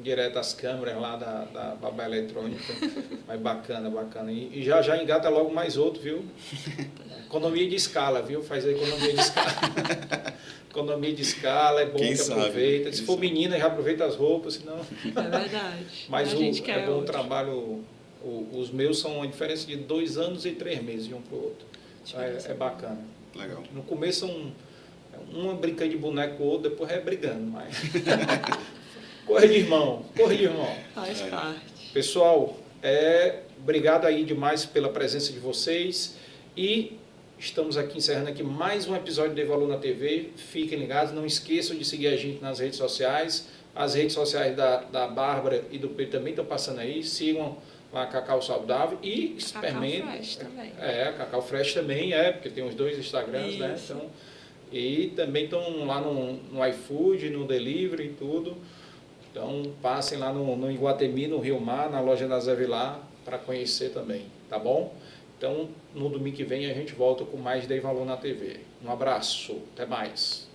Direto às câmeras lá da Babá Eletrônica. Mas bacana. E já engata logo mais outro, viu? Economia de escala, viu? Faz a economia de escala. Economia de escala, é bom que aproveita. Se for menina, já aproveita as roupas, senão... É verdade. Mas é bom o trabalho... Os meus são a diferença de 2 anos e 3 meses de um para o outro. É bacana. Legal. No começo uma brincando de boneco com o outro, depois brigando, mas... Corre de irmão. Faz parte. Pessoal, obrigado aí demais pela presença de vocês e estamos aqui encerrando aqui mais um episódio de Valor na TV. Fiquem ligados, não esqueçam de seguir a gente nas redes sociais. As redes sociais da Bárbara e do Pedro também estão passando aí. Sigam a Cacau Saudável e experimentem. Cacau Fresh também. A Cacau Fresh também, porque tem os 2 Instagrams, né? Então, e também estão lá no iFood, no Delivery e tudo. Então, passem lá no Iguatemi, no Rio Mar, na loja da Zé Vilar, para conhecer também, tá bom? Então, no domingo que vem a gente volta com mais Dei Valor na TV. Um abraço, até mais.